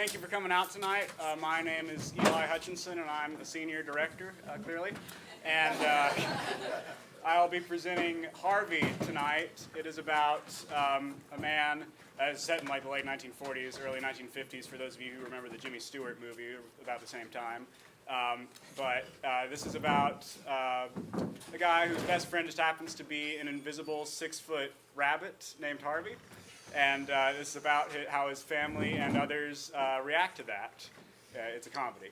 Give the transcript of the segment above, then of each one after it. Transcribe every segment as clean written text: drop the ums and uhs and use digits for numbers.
thank you for coming out tonight. My name is Eli Hutchinson, and I'm the senior director, clearly. And I'll be presenting Harvey tonight. It is about a man set in like the late 1940s, early 1950s, for those of you who remember the Jimmy Stewart movie about the same time. But this is about a guy whose best friend just happens to be an invisible 6-foot rabbit named Harvey. And this is about how his family and others react to that. It's a comedy.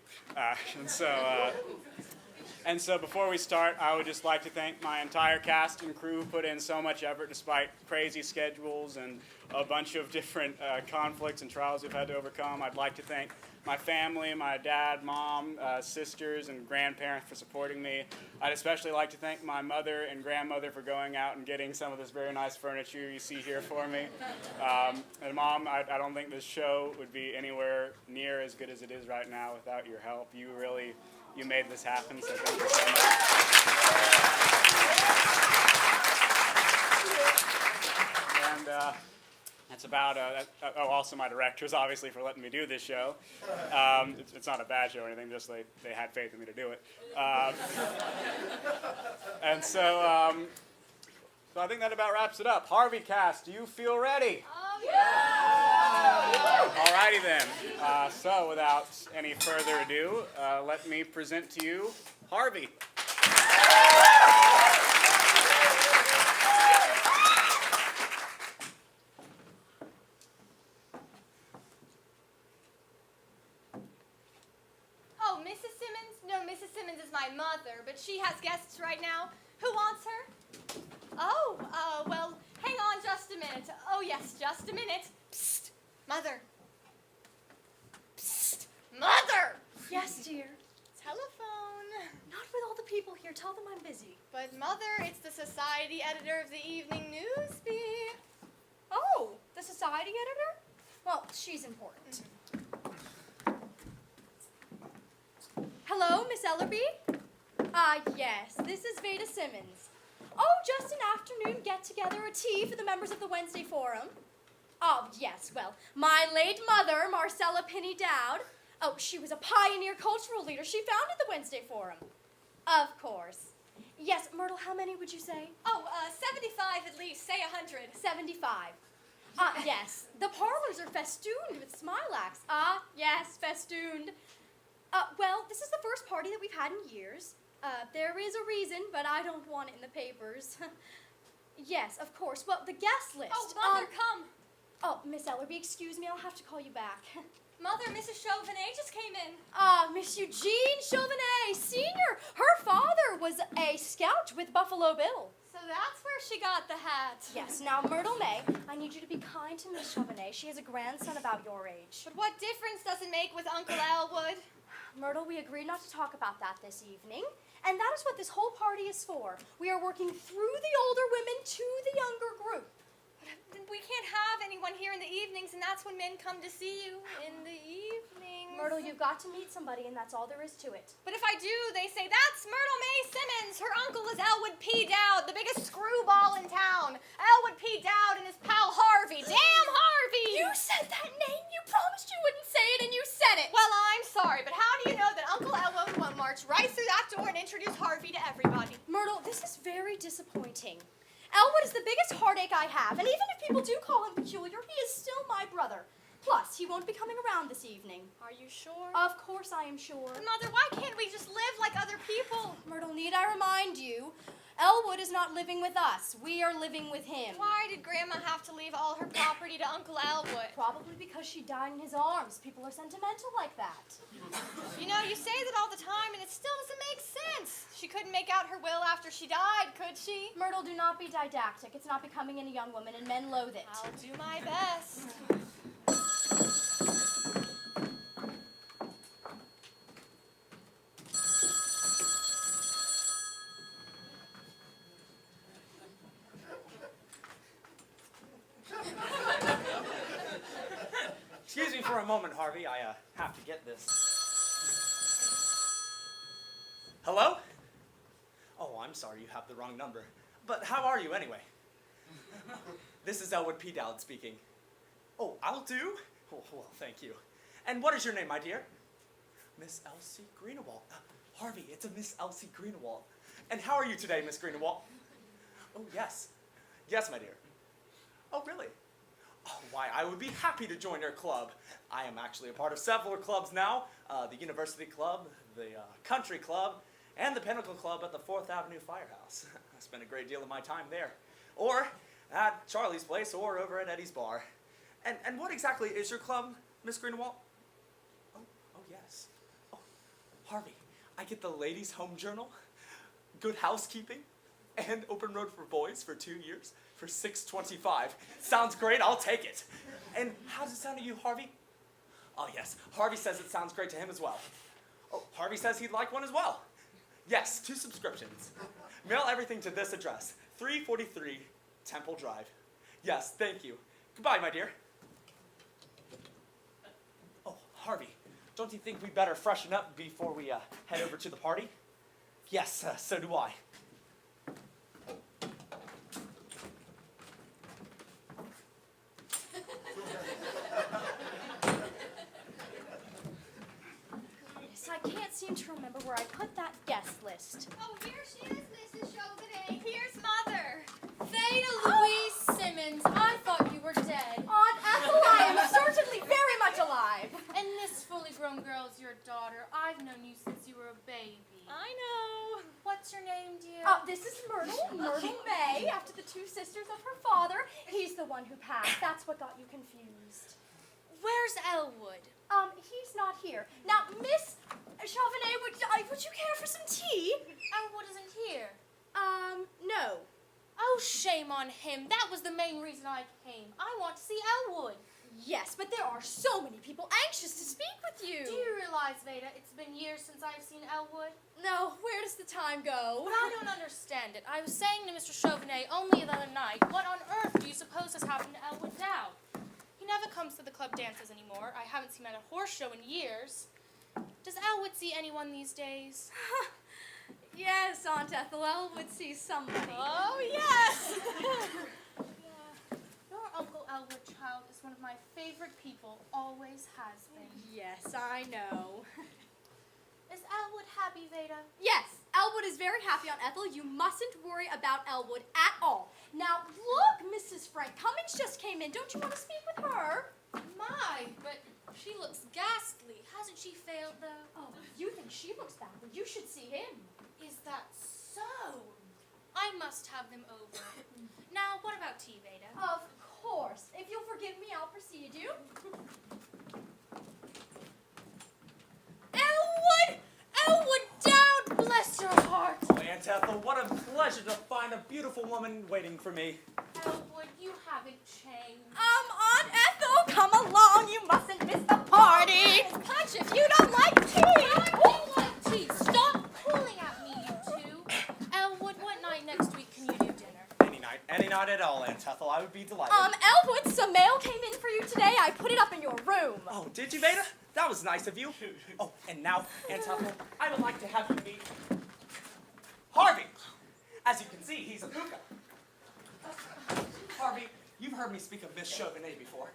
And so before we start, I would just like to thank my entire cast and crew who put in so much effort despite crazy schedules and a bunch of different conflicts and trials we've had to overcome. I'd like to thank my family, my dad, mom, sisters, and grandparents for supporting me. I'd especially like to thank my mother and grandmother for going out and getting some of this very nice furniture you see here for me. And Mom, I don't think this show would be anywhere near as good as it is right now without your help. You made this happen, so thank you so much. And that's about, also my directors, obviously, for letting me do this show. It's not a bad show or anything, just they had faith in me to do it. And so I think that about wraps it up. Harvey cast, do you feel ready? Yeah! Alrighty then. So without any further ado, let me present to you Harvey. Oh, Mrs. Simmons? No, Mrs. Simmons is my mother, but she has guests right now. Who wants her? Oh, well, hang on just a minute. Oh, yes, just a minute. Psst, Mother. Psst, Mother! Yes, dear. Telephone. Not with all the people here. Tell them I'm busy. But, Mother, it's the society editor of the Evening Newsbee. Oh, the society editor? Well, she's important. Hello, Miss Ellerby? Yes, this is Veda Simmons. Oh, just an afternoon get-together, a tea for the members of the Wednesday Forum. Oh, yes, well, my late mother, Marcella Pinney Dowd. Oh, she was a pioneer cultural leader. She founded the Wednesday Forum. Of course. Yes, Myrtle, how many would you say? Oh, 75 at least. Say 100. 75. Yes, the parlors are festooned with smilax. Yes, festooned. Well, this is the first party that we've had in years. There is a reason, but I don't want it in the papers. Yes, of course. Well, the guest list. Oh, Mother, come. Oh, Miss Ellerby, excuse me, I'll have to call you back. Mother, Mrs. Chauvenet just came in. Miss Eugene Chauvenet, Sr. Her father was a scout with Buffalo Bill. So that's where she got the hat. Yes, now, Myrtle May, I need you to be kind to Miss Chauvenet. She has a grandson about your age. But what difference does it make with Uncle Elwood? Myrtle, we agreed not to talk about that this evening, and that is what this whole party is for. We are working through the older women to the younger group. But we can't have anyone here in the evenings, and that's when men come to see you in the evenings. Myrtle, you've got to meet somebody, and that's all there is to it. But if I do, they say, that's Myrtle May Simmons. Her uncle is Elwood P. Dowd, the biggest screwball in town. Elwood P. Dowd and his pal Harvey. Damn Harvey! You said that name! You promised you wouldn't say it, and you said it! Well, I'm sorry, but how do you know that Uncle Elwood won't march right through that door and introduce Harvey to everybody? Myrtle, this is very disappointing. Elwood is the biggest heartache I have, and even if people do call him peculiar, he is still my brother. Plus, he won't be coming around this evening. Are you sure? Of course I am sure. Mother, why can't we just live like other people? Myrtle, need I remind you, Elwood is not living with us. We are living with him. Why did Grandma have to leave all her property to Uncle Elwood? Probably because she died in his arms. People are sentimental like that. You know, you say that all the time, and it still doesn't make sense. She couldn't make out her will after she died, could she? Myrtle, do not be didactic. It's not becoming in a young woman, and men loathe it. I'll do my best. Excuse me for a moment, Harvey. I have to get this. Hello? Oh, I'm sorry, you have the wrong number. But how are you anyway? This is Elwood P. Dowd speaking. Oh, I'll do? Oh, well, thank you. And what is your name, my dear? Miss Elsie Greenawalt. Harvey, it's a Miss Elsie Greenawalt. And how are you today, Miss Greenawalt? Oh, yes. Yes, my dear. Oh, really? Oh, why, I would be happy to join your club. I am actually a part of several clubs now. The University Club, the Country Club, and the Pinnacle Club at the 4th Avenue Firehouse. I spent a great deal of my time there. Or at Charlie's place, or over at Eddie's bar. And what exactly is your club, Miss Greenawalt? Oh, yes. Oh, Harvey, I get the Ladies' Home Journal, Good Housekeeping, and Open Road for Boys for 2 years for $6.25. Sounds great, I'll take it. And how does it sound to you, Harvey? Oh, yes, Harvey says it sounds great to him as well. Oh, Harvey says he'd like one as well. Yes, 2 subscriptions. Mail everything to this address, 343 Temple Drive. Yes, thank you. Goodbye, my dear. Oh, Harvey, don't you think we better freshen up before we head over to the party? Yes, so do I. Yes, I can't seem to remember where I put that guest list. Oh, here she is, Mrs. Chauvenet. Here's Mother. Theda Louise Simmons, I thought you were dead. Aunt Ethel, I am certainly very much alive. And this fully grown girl's your daughter. I've known you since you were a baby. I know. What's your name, dear? This is Myrtle May, after the 2 sisters of her father. He's the one who passed. That's what got you confused. Where's Elwood? He's not here. Now, Miss Chauvenet, would you care for some tea? Elwood isn't here. No. Oh, shame on him. That was the main reason I came. I want to see Elwood. Yes, but there are so many people anxious to speak with you. Do you realize, Veda, it's been years since I've seen Elwood? No, where does the time go? But I don't understand it. I was saying to Mr. Chauvenet only the other night, what on earth do you suppose has happened to Elwood now? He never comes to the club dances anymore. I haven't seen him at a horse show in years. Does Elwood see anyone these days? Yes, Aunt Ethel, Elwood sees somebody. Oh, yes! Your Uncle Elwood, child, is one of my favorite people, always has been. Yes, I know. Is Elwood happy, Veda? Yes, Elwood is very happy, Aunt Ethel. You mustn't worry about Elwood at all. Now, look, Mrs. Frank Cummings just came in. Don't you want to speak with her? My, but she looks ghastly. Hasn't she failed, though? Oh, you think she looks bad, but you should see him. Is that so? I must have them over. Now, what about tea, Veda? Of course. If you'll forgive me, I'll precede you. Elwood! Elwood, down! Bless your heart. Oh, Aunt Ethel, what a pleasure to find a beautiful woman waiting for me. Elwood, you haven't changed. Aunt Ethel, come along. You mustn't miss the party. Punch if you don't like tea. I do like tea. Stop pulling at me, you two. Elwood, what night next week can you do dinner? Any night at all, Aunt Ethel. I would be delighted. Elwood, some mail came in for you today. I put it up in your room. Oh, did you, Veda? That was nice of you. Oh, and now, Aunt Ethel, I would like to have you meet Harvey. As you can see, he's a puka. Harvey, you've heard me speak of Miss Chauvenet before.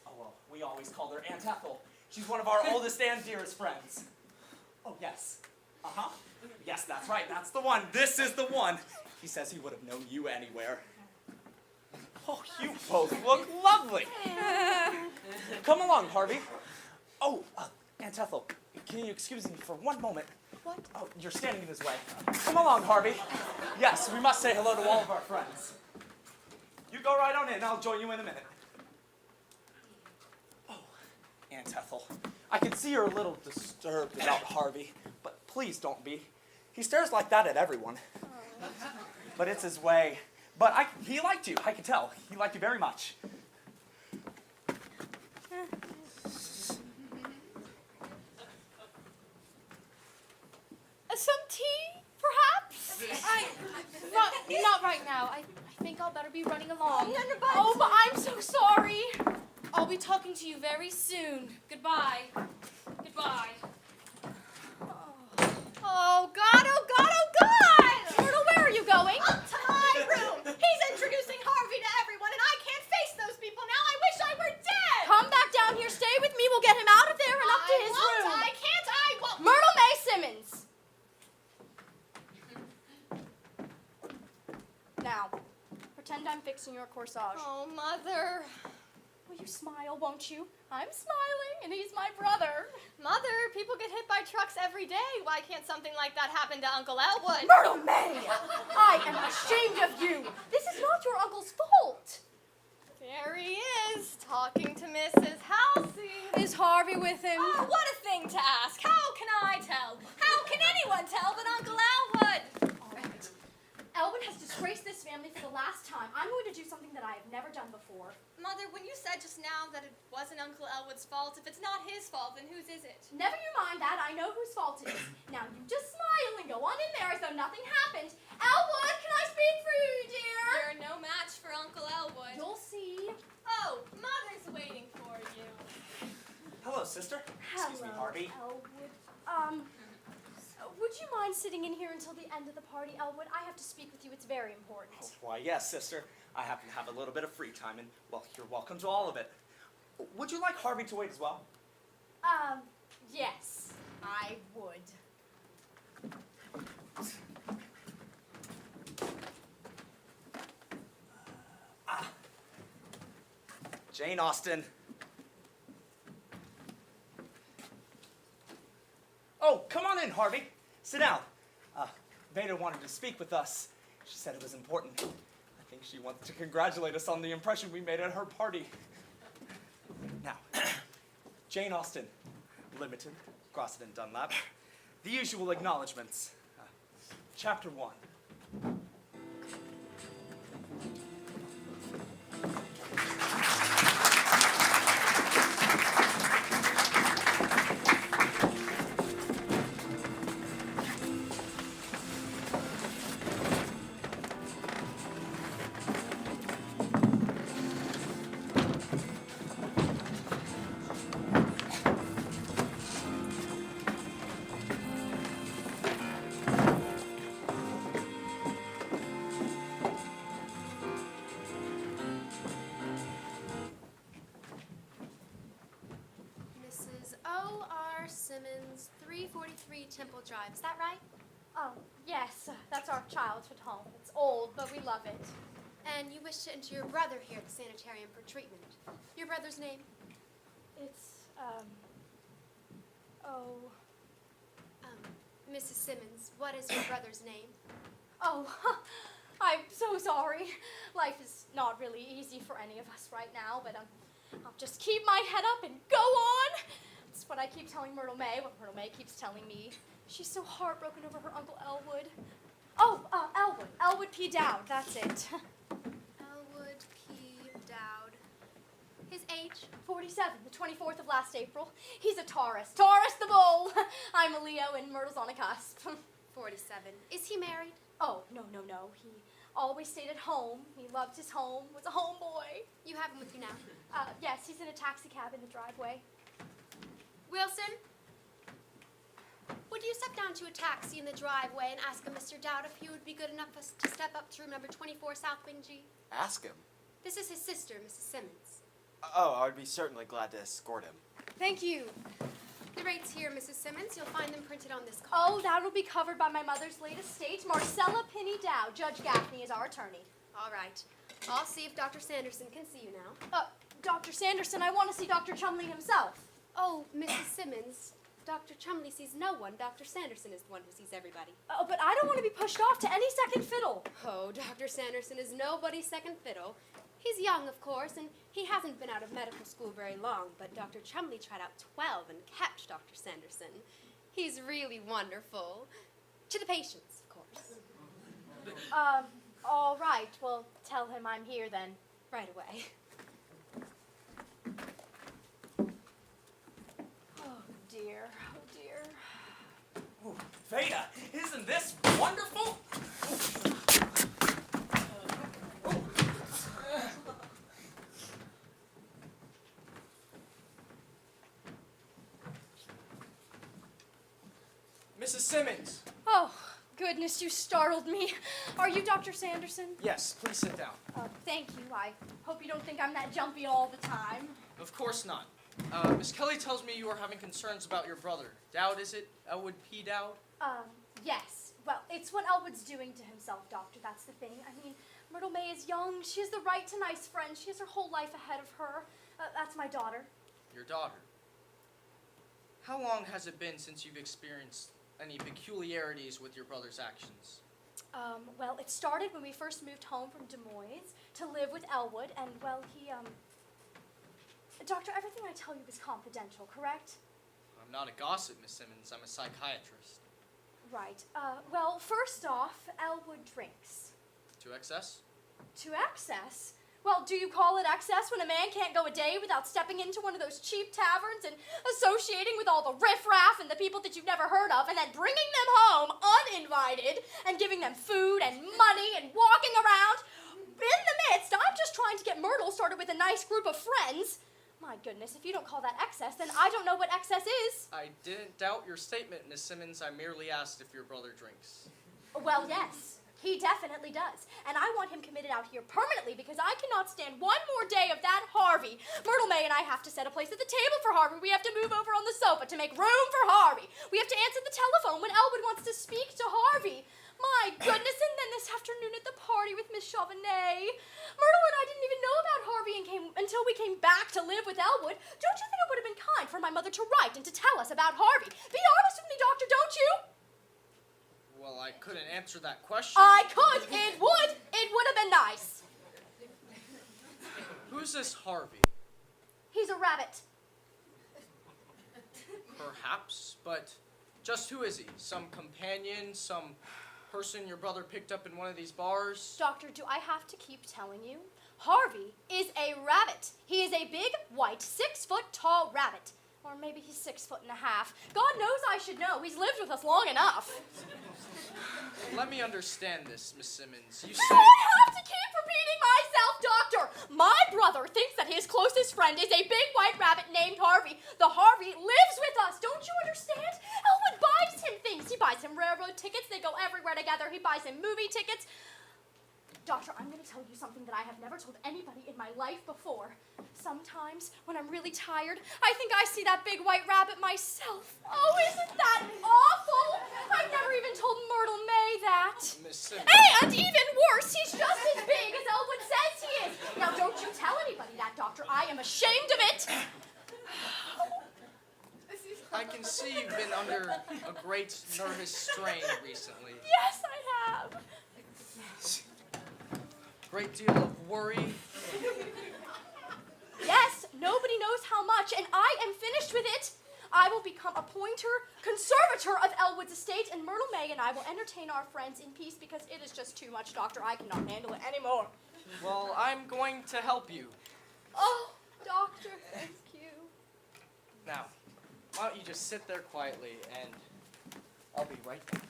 Oh, well, we always called her Aunt Ethel. She's one of our oldest and dearest friends. Oh, yes. Uh-huh. Yes, that's right. That's the one. This is the one. He says he would have known you anywhere. Oh, you both look lovely. Come along, Harvey. Oh, Aunt Ethel, can you excuse me for one moment? What? Oh, you're standing in his way. Come along, Harvey. Yes, we must say hello to all of our friends. You go right on in. I'll join you in a minute. Oh, Aunt Ethel, I can see you're a little disturbed about Harvey, but please don't be. He stares like that at everyone. But it's his way. But he liked you, I can tell. He liked you very much. Some tea, perhaps? Not right now. I think I'll better be running along. Oh, but I'm so sorry. I'll be talking to you very soon. Goodbye. Goodbye. Oh, God, oh, God, oh, God! Myrtle, where are you going? Up to my room. He's introducing Harvey to everyone, and I can't face those people now. I wish I were dead. Come back down here. Stay with me. We'll get him Now, pretend I'm fixing your corsage. Oh, Mother. Will you smile, won't you? I'm smiling, and he's my brother. Mother, people get hit by trucks every day. Why can't something like that happen to Uncle Elwood? Myrtle May! I am ashamed of you. This is not your uncle's fault. There he is, talking to Mrs. Halsey. Is Harvey with him? Oh, what a thing to ask. How can I tell? How can anyone tell but Uncle Elwood? All right. Elwood has disgraced this family for the last time. I'm going to do something that I have never done before. Mother, when you said just now that it wasn't Uncle Elwood's fault, if it's not his fault, then whose is it? Never you mind that. I know whose fault it is. Now you just smile and go on in there as though nothing happened. Elwood, can I speak for you, dear? You're no match for Uncle Elwood. You'll see. Oh, Mother's waiting for you. Hello, sister. Excuse me, Harvey. Elwood. Would you mind sitting in here until the end of the party, Elwood? I have to speak with you. It's very important. Oh, why, yes, sister. I happen to have a little bit of free time, and, well, you're welcome to all of it. Would you like Harvey to wait as well? Yes, I would. Jane Austen. Oh, come on in, Harvey. Sit down. Veda wanted to speak with us. She said it was important. I think she wants to congratulate us on the impression we made at her party. Now, Jane Austen, Limited, Grosset and Dunlap. The usual acknowledgments. Chapter 1. Mrs. O.R. Simmons, 343 Temple Drive. Is that right? Oh, yes, that's our childhood home. It's old, but we love it. And you wish to enter your brother here at the sanitarium for treatment. Your brother's name? It's, Mrs. Simmons, what is your brother's name? Oh, I'm so sorry. Life is not really easy for any of us right now, but I'll just keep my head up and go on. It's what I keep telling Myrtle May, what Myrtle May keeps telling me. She's so heartbroken over her Uncle Elwood. Oh, Elwood P. Dowd, that's it. Elwood P. Dowd. His age? 47, the 24th of last April. He's a Taurus. Taurus the bull. I'm a Leo and Myrtle's on a cusp. 47. Is he married? Oh, no. He always stayed at home. He loved his home, was a homeboy. You have him with you now. Yes, he's in a taxi cab in the driveway. Wilson? Would you step down to a taxi in the driveway and ask Mr. Dowd if he would be good enough to step up to room number 24 South Wing G? Ask him. This is his sister, Mrs. Simmons. Oh, I would be certainly glad to escort him. Thank you. The rates here, Mrs. Simmons. You'll find them printed on this card. Oh, that'll be covered by my mother's late estate. Marcella Penny Dowd. Judge Gaffney is our attorney. All right. I'll see if Dr. Sanderson can see you now. Dr. Sanderson, I want to see Dr. Chumley himself. Oh, Mrs. Simmons, Dr. Chumley sees no one. Dr. Sanderson is the one who sees everybody. Oh, but I don't want to be pushed off to any second fiddle. Oh, Dr. Sanderson is nobody's second fiddle. He's young, of course, and he hasn't been out of medical school very long, but Dr. Chumley tried out 12 and kept Dr. Sanderson. He's really wonderful. To the patients, of course. All right. Well, tell him I'm here then. Right away. Oh, dear. Oh, Veda, isn't this wonderful? Mrs. Simmons. Oh, goodness, you startled me. Are you Dr. Sanderson? Yes, please sit down. Thank you. I hope you don't think I'm that jumpy all the time. Of course not. Miss Kelly tells me you are having concerns about your brother. Dowd, is it? Elwood P. Dowd? Yes. Well, it's what Elwood's doing to himself, Doctor. That's the thing. I mean, Myrtle May is young. She has the right to nice friends. She has her whole life ahead of her. That's my daughter. Your daughter. How long has it been since you've experienced any peculiarities with your brother's actions? Well, it started when we first moved home from Des Moines to live with Elwood, and, well, he, Doctor, everything I tell you is confidential, correct? I'm not a gossip, Miss Simmons. I'm a psychiatrist. Right. Well, first off, Elwood drinks. To excess? To excess? Well, do you call it excess when a man can't go a day without stepping into one of those cheap taverns and associating with all the riffraff and the people that you've never heard of and then bringing them home uninvited and giving them food and money and walking around? In the midst, I'm just trying to get Myrtle started with a nice group of friends. My goodness, if you don't call that excess, then I don't know what excess is. I didn't doubt your statement, Miss Simmons. I merely asked if your brother drinks. Well, yes. He definitely does. And I want him committed out here permanently because I cannot stand one more day of that Harvey. Myrtle May and I have to set a place at the table for Harvey. We have to move over on the sofa to make room for Harvey. We have to answer the telephone when Elwood wants to speak to Harvey. My goodness, and then this afternoon at the party with Miss Chauvenet. Myrtle and I didn't even know about Harvey until we came back to live with Elwood. Don't you think it would have been kind for my mother to write and to tell us about Harvey? Be honest with me, Doctor, don't you? Well, I couldn't answer that question. I could. It would. It would have been nice. Who's this Harvey? He's a rabbit. Perhaps, but just who is he? Some companion? Some person your brother picked up in one of these bars? Doctor, do I have to keep telling you? Harvey is a rabbit. He is a big, white, 6-foot-tall rabbit. Or maybe he's 6 foot and a half. God knows I should know. He's lived with us long enough. Let me understand this, Miss Simmons. You Do say... I have to keep repeating myself, Doctor? My brother thinks that his closest friend is a big white rabbit named Harvey. The Harvey lives with us. Don't you understand? Elwood buys him things. He buys him railroad tickets. They go everywhere together. He buys him movie tickets. Doctor, I'm going to tell you something that I have never told anybody in my life before. Sometimes, when I'm really tired, I think I see that big white rabbit myself. Oh, isn't that awful? I've never even told Myrtle May that. Miss Simmons... And even worse, he's just as big as Elwood says he is. Now, don't you tell anybody that, Doctor. I am ashamed of it. I can see you've been under a great nervous strain recently. Yes, I have. Great deal of worry. Yes, nobody knows how much, and I am finished with it. I will become conservator of Elwood's estate, and Myrtle May and I will entertain our friends in peace because it is just too much, Doctor. I cannot handle it anymore. Well, I'm going to help you. Oh, Doctor, thank you. Now, why don't you just sit there quietly, and I'll be right back.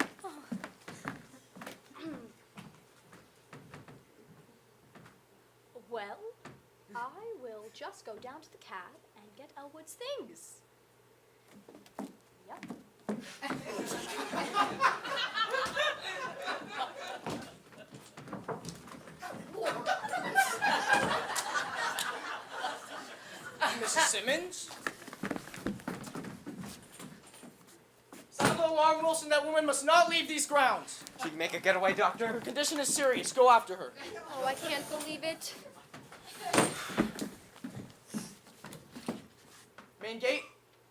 Well, I will just go down to the cab and get Elwood's things. Yep. Mrs. Simmons? Sound the alarm, Wilson. That woman must not leave these grounds. She can make a getaway, Doctor? Her condition is serious. Go after her. Oh, I can't believe it. Main gate?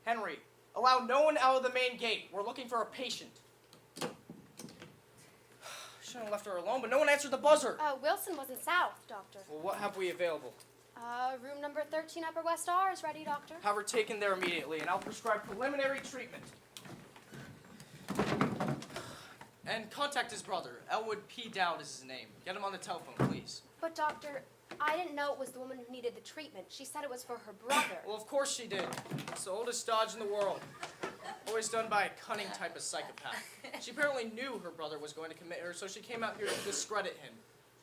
Henry, allow no one out of the main gate. We're looking for a patient. Shouldn't have left her alone, but no one answered the buzzer. Wilson wasn't south, Doctor. Well, what have we available? Room number 13, Upper West R is ready, Doctor. Have her taken there immediately, and I'll prescribe preliminary treatment. And contact his brother. Elwood P. Dowd is his name. Get him on the telephone, please. But, Doctor, I didn't know it was the woman who needed the treatment. She said it was for her brother. Well, of course she did. It's the oldest dodge in the world. Always done by a cunning type of psychopath. She apparently knew her brother was going to commit her, so she came out here to discredit him.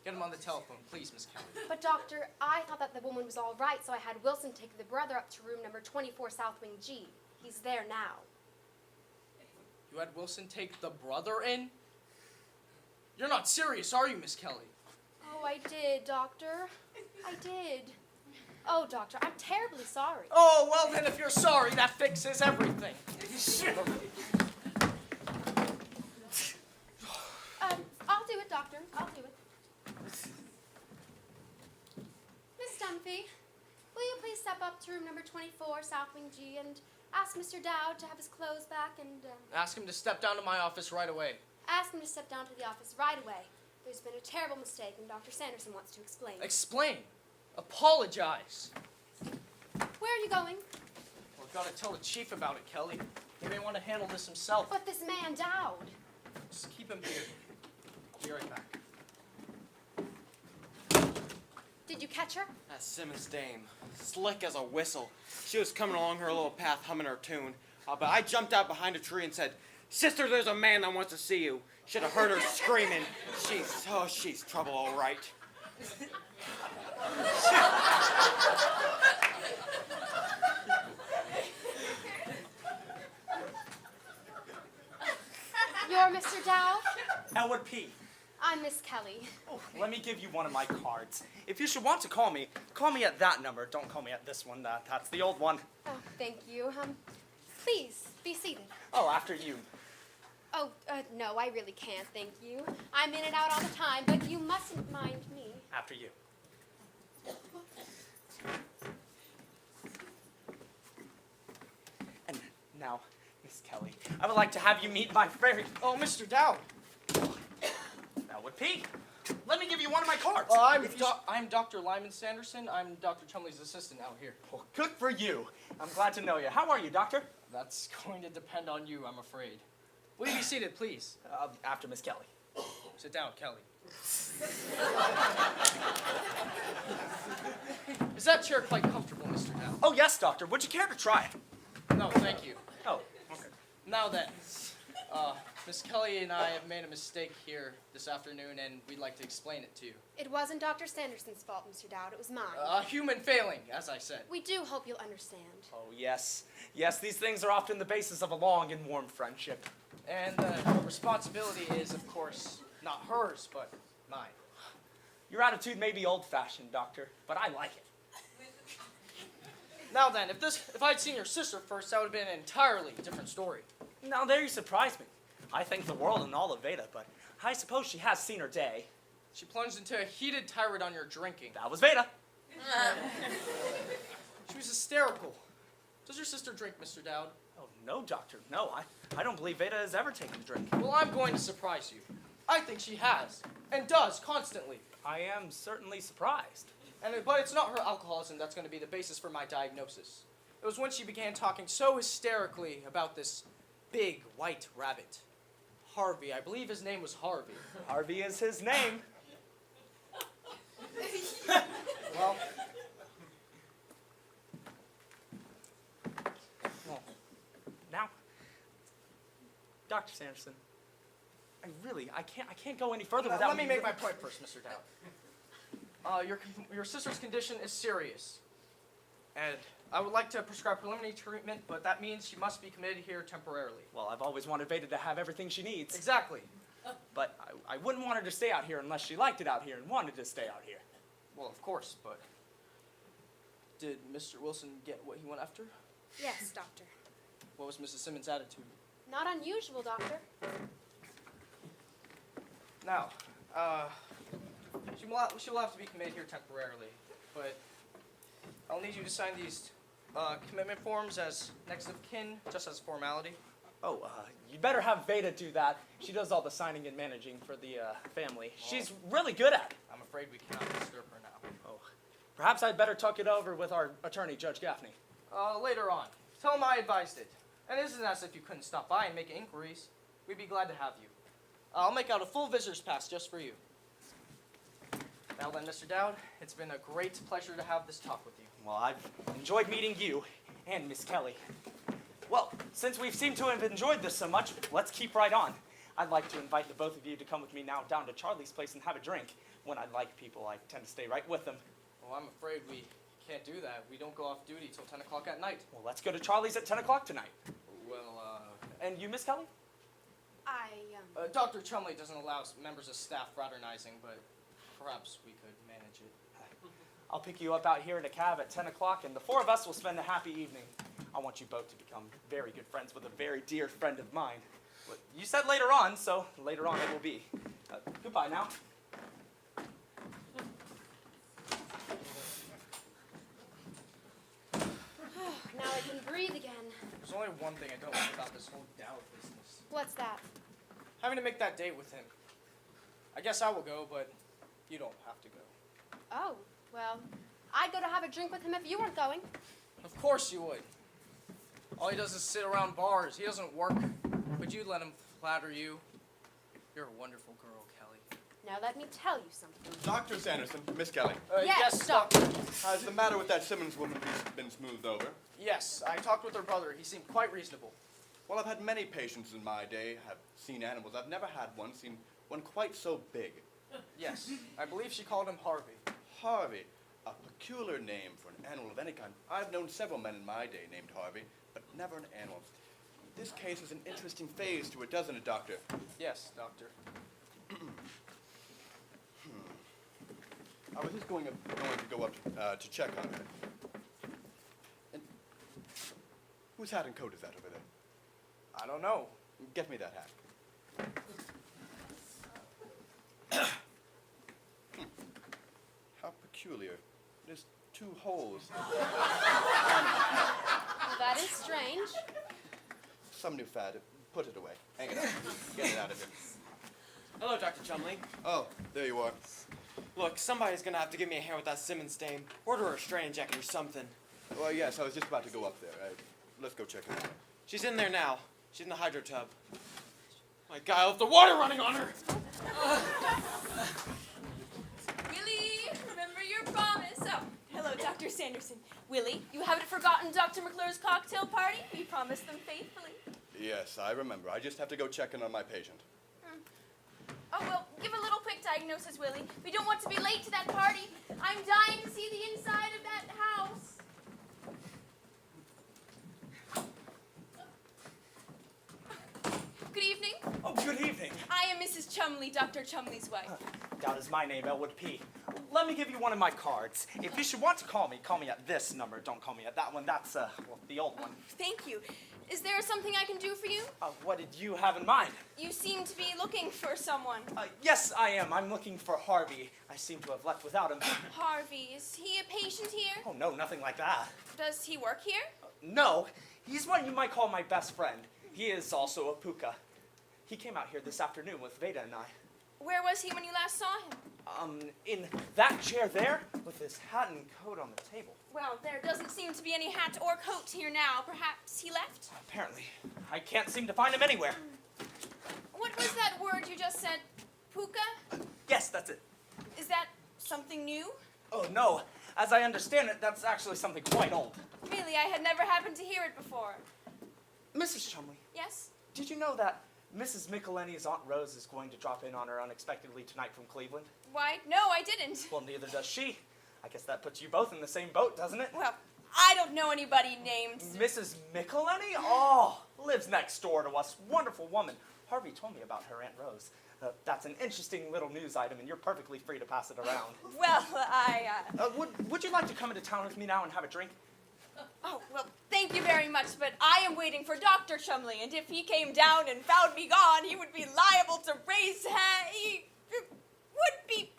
Get him on the telephone, please, Miss Kelly. But, Doctor, I thought that the woman was all right, so I had Wilson take the brother up to room number 24 South Wing G. He's there now. You had Wilson take the brother in? You're not serious, are you, Miss Kelly? Oh, I did, Doctor. I did. Oh, Doctor, I'm terribly sorry. Oh, well then, if you're sorry, that fixes everything. 724 South Wing G and ask Mr. Dowd to have his clothes back and Ask him to step down to my office right away. ask him to step down to the office right away. There's been a terrible mistake and Dr. Sanderson wants to explain. Explain. Apologize. Where are you going? We've got to tell the chief about it, Kelly. He may want to handle this himself. But this man Dowd. Just keep him here. I'll be right back. Did you catch her? That Simmons dame, slick as a whistle. She was coming along her little path humming her tune. But I jumped out behind a tree and said, "Sister, there's a man that wants to see you." Should have heard her screaming. She's trouble all right. You're Mr. Dowd? Elwood P. I'm Miss Kelly. Oh, let me give you one of my cards. If you should want to call me at that number. Don't call me at this one. That's the old one. Oh, thank you. Please, be seated. Oh, after you. Oh, no, I really can't, thank you. I'm in and out all the time, but you mustn't mind me. After you. And now, Miss Kelly, I would like to have you meet my very... Oh, Mr. Dowd. Elwood P. Let me give you one of my cards. I'm Dr. Lyman Sanderson. I'm Dr. Chumley's assistant out here. Well, good for you. I'm glad to know you. How are you, doctor? That's going to depend on you, I'm afraid. Will you be seated, please? After Miss Kelly. Sit down, Kelly. Is that chair quite comfortable, Mr. Dowd? Oh, yes, doctor. Would you care to try it? No, thank you. Oh, okay. Now then, Miss Kelly and I have made a mistake here this afternoon, and we'd like to explain it to you. It wasn't Dr. Sanderson's fault, Mr. Dowd. It was mine. A human failing, as I said. We do hope you'll understand. Oh, yes. Yes, these things are often the basis of a long and warm friendship. And the responsibility is, of course, not hers, but mine. Your attitude may be old-fashioned, doctor, but I like it. Now then, if I'd seen your sister first, that would have been an entirely different story. Now, there you surprise me. I think the world and all of Veda, but I suppose she has seen her day. She plunged into a heated tirade on your drinking. That was Veda. She was hysterical. Does your sister drink, Mr. Dowd? Oh, no, doctor, no. I don't believe Veda has ever taken a drink. Well, I'm going to surprise you. I think she has, and does, constantly. I am certainly surprised. But it's not her alcoholism that's going to be the basis for my diagnosis. It was when she began talking so hysterically about this big white rabbit. Harvey, I believe his name was Harvey. Harvey is his name. Well, Now, Dr. Sanderson, I can't go any further without... let me make my point first, Mr. Dowd. Your sister's condition is serious, and I would like to prescribe preliminary treatment, but that means she must be committed here temporarily. Well, I've always wanted Veda to have everything she needs. Exactly. But I wouldn't want her to stay out here unless she liked it out here and wanted to stay out here. Well, of course, but did Mr. Wilson get what he went after? Yes, doctor. What was Mrs. Simmons' attitude? Not unusual, doctor. Now, she will have to be committed here temporarily, but I'll need you to sign these commitment forms as next of kin, just as a formality. Oh, you'd better have Veda do that. She does all the signing and managing for the family. She's really good at it. I'm afraid we cannot disturb her now. Oh, perhaps I'd better talk it over with our attorney, Judge Gaffney. Later on. Tell him I advised it. And it isn't as if you couldn't stop by and make inquiries. We'd be glad to have you. I'll make out a full visitor's pass just for you. Now then, Mr. Dowd, it's been a great pleasure to have this talk with you. Well, I've enjoyed meeting you and Miss Kelly. Well, since we've seemed to have enjoyed this so much, let's keep right on. I'd like to invite the both of you to come with me now down to Charlie's place and have a drink. When I like people, I tend to stay right with them. Well, I'm afraid we can't do that. We don't go off duty till 10 o'clock at night. Well, let's go to Charlie's at 10 o'clock tonight. Well, And you, Miss Kelly? Dr. Chumley doesn't allow members of staff fraternizing, but perhaps we could manage it. I'll pick you up out here in a cab at 10 o'clock, and the four of us will spend a happy evening. I want you both to become very good friends with a very dear friend of mine. Well, you said later on, so later on it will be. Goodbye now. I can breathe again. There's only one thing I don't like about this whole Dow business. What's that? Having to make that date with him. I guess I will go, but you don't have to go. Oh, well, I'd go to have a drink with him if you weren't going. Of course you would. All he does is sit around bars. He doesn't work. Would you let him flatter you? You're a wonderful girl, Kelly. Now let me tell you something. Dr. Sanderson, Miss Kelly, Yes, doctor. has the matter with that Simmons woman been smoothed over? Yes, I talked with her brother. He seemed quite reasonable. Well, I've had many patients in my day, have seen animals. I've never had one seen one quite so big. Yes, I believe she called him Harvey. Harvey, a peculiar name for an animal of any kind. I've known several men in my day named Harvey, but never an animal. This case is an interesting phase to it, doesn't it, Doctor? Yes, doctor. I was just going to go up to check on her. And whose hat and coat is that over there? I don't know. Get me that hat. How peculiar. There's 2 holes. Well, that is strange. Some new fad. Put it away. Hang it up. Get it out of here. Hello, Dr. Chumley. Oh, there you are. Look, somebody's gonna have to give me a hand with that Simmons dame. Order a strain injector or something. Well, yes, I was just about to go up there. Let's go check it out. She's in there now. She's in the hydro tub. My God, I left the water running on her! Willie, remember your promise. Oh, hello, Dr. Sanderson. Willie, you haven't forgotten Dr. McClure's cocktail party? You promised them faithfully. Yes, I remember. I just have to go check in on my patient. Oh, well, give a little quick diagnosis, Willie. We don't want to be late to that party. I'm dying to see the inside of that house. Good evening. Oh, good evening. I am Mrs. Chumley, Dr. Chumley's wife. That is my name, Elwood P. Let me give you one of my cards. If you should want to call me at this number. Don't call me at that one. That's, well, the old one. Thank you. Is there something I can do for you? What did you have in mind? You seem to be looking for someone. Yes, I am. I'm looking for Harvey. I seem to have left without him. Harvey, is he a patient here? Oh, no, nothing like that. Does he work here? No, he's what you might call my best friend. He is also a puka. He came out here this afternoon with Veda and I. Where was he when you last saw him? In that chair there, with his hat and coat on the table. Well, there doesn't seem to be any hat or coat here now. Perhaps he left? Apparently. I can't seem to find him anywhere. What was that word you just said? Puka? Yes, that's it. Is that something new? Oh, no. As I understand it, that's actually something quite old. Really, I had never happened to hear it before. Mrs. Chumley, Yes? did you know that Mrs. Michelini's Aunt Rose is going to drop in on her unexpectedly tonight from Cleveland? Why, no, I didn't. Well, neither does she. I guess that puts you both in the same boat, doesn't it? Well, I don't know anybody named... Mrs. Michelini? Oh, lives next door to us. Wonderful woman. Harvey told me about her Aunt Rose. That's an interesting little news item, and you're perfectly free to pass it around. Well, Would you like to come into town with me now and have a drink? Oh, well, thank you very much, but I am waiting for Dr. Chumley, and if he came down and found me gone, he would be liable to raise hell. He would be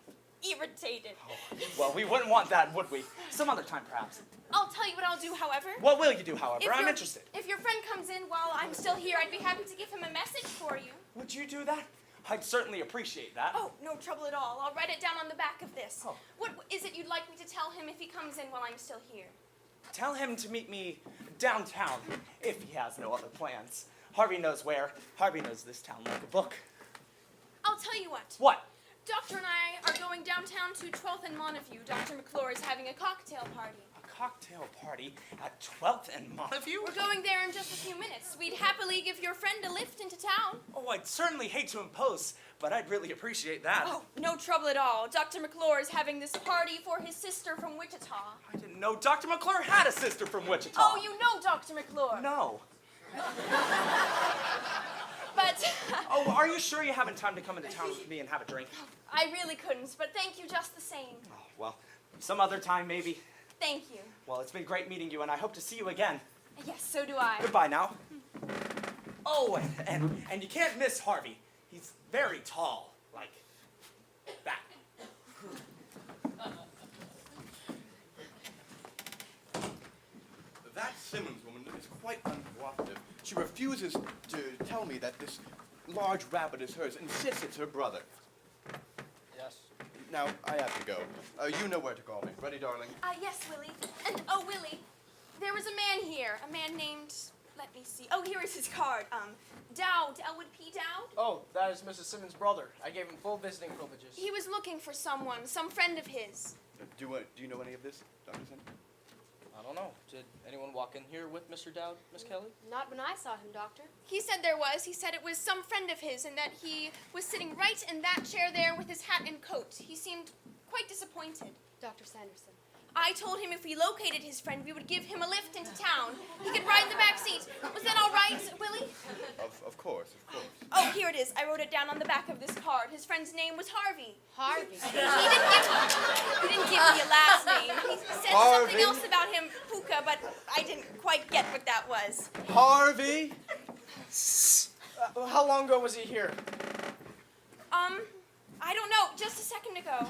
irritated. Oh, well, we wouldn't want that, would we? Some other time, perhaps. I'll tell you what I'll do, however. What will you do, however? If I'm your- interested. If your friend comes in while I'm still here, I'd be happy to give him a message for you. Would you do that? I'd certainly appreciate that. Oh, no trouble at all. I'll write it down on the back of this. Oh. What is it you'd like me to tell him if he comes in while I'm still here? Tell him to meet me downtown, if he has no other plans. Harvey knows where. Harvey knows this town like a book. I'll tell you what. What? Doctor and I are going downtown to 12th and Montague. Dr. McClure is having a cocktail party. A cocktail party at 12th and Montague? We're going there in just a few minutes. We'd happily give your friend a lift into town. Oh, I'd certainly hate to impose, but I'd really appreciate that. Oh, no trouble at all. Dr. McClure is having this party for his sister from Wichita. I didn't know Dr. McClure had a sister from Wichita. Oh, you know Dr. McClure. No. But Oh, are you sure you haven't time to come into town with me and have a drink? I really couldn't, but thank you just the same. Oh, well, some other time maybe. Thank you. Well, it's been great meeting you, and I hope to see you again. Yes, so do I. Goodbye now. Oh, and you can't miss Harvey. He's very tall, like that. That Simmons woman quite uncooperative. She refuses to tell me that this large rabbit is hers, insists it's her brother. Yes. Now, I have to go. You know where to call me. Ready, darling? Yes, Willie. And, oh, Willie, there was a man here, a man named, let me see. Oh, here is his card. Dowd, Elwood P. Dowd. Oh, that is Mrs. Simmons' brother. I gave him full visiting privileges. He was looking for someone, some friend of his. Do you know any of this, Dr. Simmons? I don't know. Did anyone walk in here with Mr. Dowd, Miss Kelly? Not when I saw him, Doctor. He said there was. He said it was some friend of his and that he was sitting right in that chair there with his hat and coat. He seemed quite disappointed. Dr. Sanderson. I told him if we located his friend, we would give him a lift into town. He could ride in the back seat. Was that all right, Willie? Of course, of course. Oh, here it is. I wrote it down on the back of this card. His friend's name was Harvey. Harvey. He didn't give me a last name. He said something Harvey? else about him, Puka, but I didn't quite get what that was. Harvey? How long ago was he here? I don't know. Just a second ago.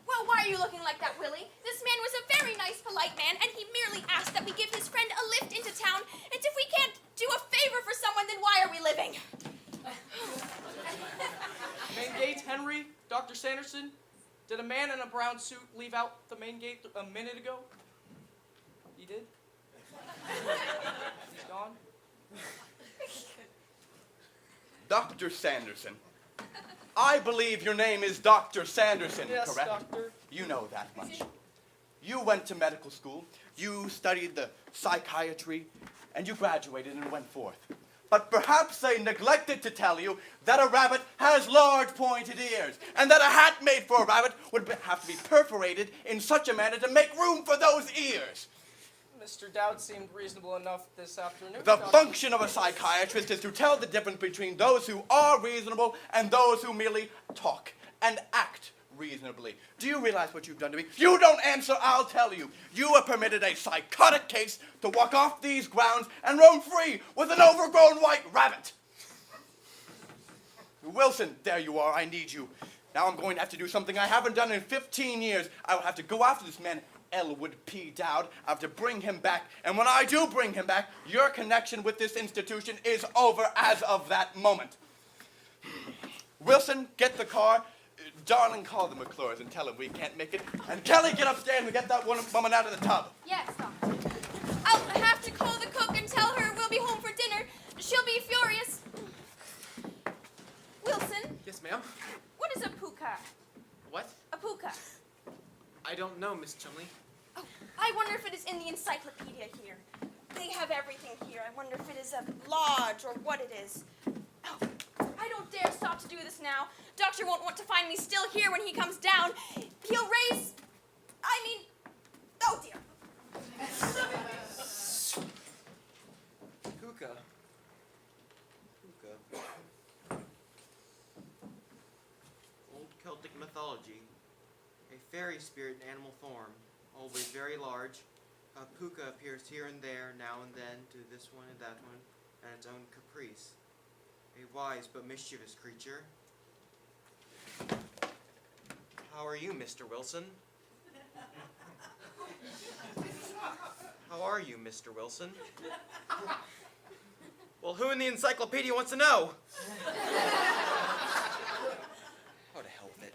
Well, why are you looking like that, Willie? This man was a very nice, polite man, and he merely asked that we give his friend a lift into town. And if we can't do a favor for someone, then why are we living? Main gate, Henry? Dr. Sanderson? Did a man in a brown suit leave out the main gate a minute ago? He did? He's gone? Dr. Sanderson. I believe your name is Dr. Sanderson, Yes, correct? Doctor. You know that much. You went to medical school, you studied the psychiatry, and you graduated and went forth. But perhaps they neglected to tell you that a rabbit has large pointed ears, and that a hat made for a rabbit would have to be perforated in such a manner to make room for those ears. Mr. Dowd seemed reasonable enough this afternoon. The Doctor. function of a psychiatrist is to tell the difference between those who are reasonable and those who merely talk and act reasonably. Do you realize what you've done to me? You don't answer, I'll tell you. You have permitted a psychotic case to walk off these grounds and roam free with an overgrown white rabbit. Wilson, there you are, I need you. Now I'm going to have to do something I haven't done in 15 years. I will have to go after this man, Elwood P. Dowd. I have to bring him back. And when I do bring him back, your connection with this institution is over as of that moment. Wilson, get the car. Darling, call the McClures and tell them we can't make it. And Kelly, get upstairs and get that woman out of the tub. Yes, Doctor. I'll have to call the cook and tell her we'll be home for dinner. She'll be furious. Wilson, Yes, ma'am. what is a puka? What? A puka. I don't know, Miss Chumley. Oh, I wonder if it is in the encyclopedia here. They have everything here. I wonder if it is a lodge or what it is. Oh, I don't dare stop to do this now. Doctor won't want to find me still here when he comes down. He'll raise... oh dear. Kuka. Old Celtic mythology. A fairy spirit in animal form, always very large. A puka appears here and there, now and then, to this one and that one, at its own caprice. A wise but mischievous creature. How are you, Mr. Wilson? How are you, Mr. Wilson? Well, who in the encyclopedia wants to know? Oh, to hell with it.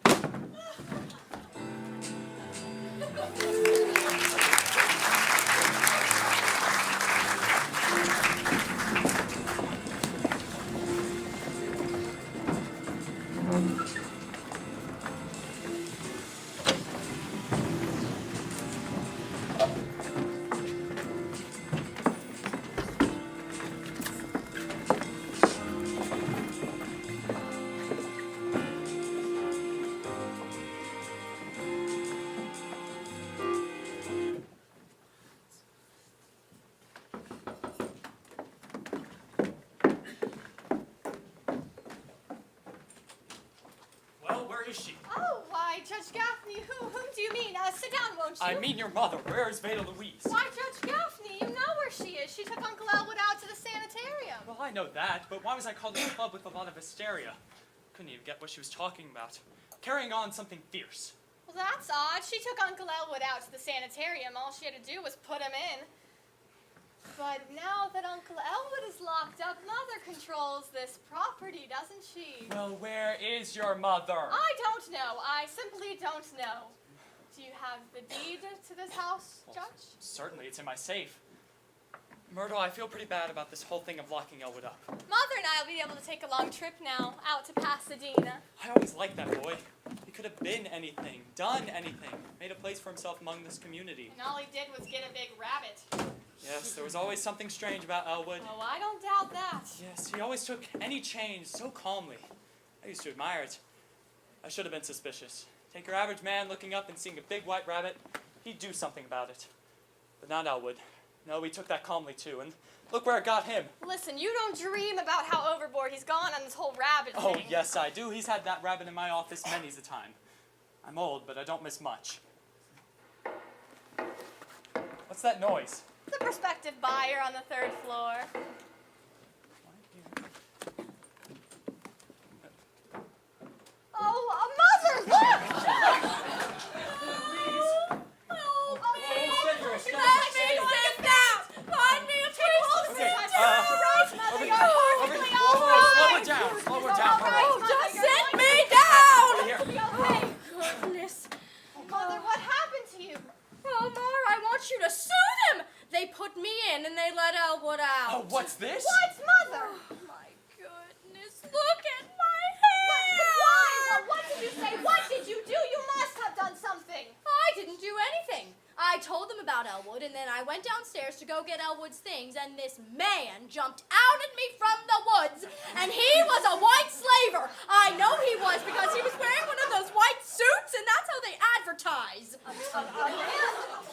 Well, where is she? Oh, why, Judge Gaffney, whom do you mean? Sit down, won't you? I mean your mother. Where is Veda Louise? Why, Judge Gaffney, you know where she is. She took Uncle Elwood out to the sanitarium. Well, I know that, but why was I called to the club with a lot of hysteria? Couldn't even get what she was talking about. Carrying on something fierce. Well, that's odd. She took Uncle Elwood out to the sanitarium. All she had to do was put him in. But now that Uncle Elwood is locked up, Mother controls this property, doesn't she? Well, where is your mother? I don't know. I simply don't know. Do you have the deed to this house, Judge? Certainly, it's in my safe. Myrtle, I feel pretty bad about this whole thing of locking Elwood up. Mother and I will be able to take a long trip now, out to Pasadena. I always liked that boy. He could have been anything, done anything, made a place for himself among this community. And all he did was get a big rabbit. Yes, there was always something strange about Elwood. Oh, I don't doubt that. Yes, he always took any change so calmly. I used to admire it. I should have been suspicious. Take your average man looking up and seeing a big white rabbit, he'd do something about it. But not Elwood. No, he took that calmly too, and look where it got him. Listen, you don't dream about how overboard he's gone on this whole rabbit Oh, thing. yes, I do. He's had that rabbit in my office many's a time. I'm old, but I don't miss much. What's that noise? The prospective buyer on the 3rd floor. Oh, Mother, look! Slow her down, hurry. Just sit me down! Here. Goodness. Mother, what happened to you? Oh, Mar, I want you to sue them. They put me in and they let Elwood out. Oh, what's this? What, Mother? Oh, my goodness. Look at my hair. Why? Well, what did you say? What did you do? You must have done something. I didn't do anything. I told them about Elwood, and then I went downstairs to go get Elwood's things, and this man jumped out at me from the woods, and he was a white slaver. I know he was because he was wearing one of those white suits, and that's how they advertise. A man?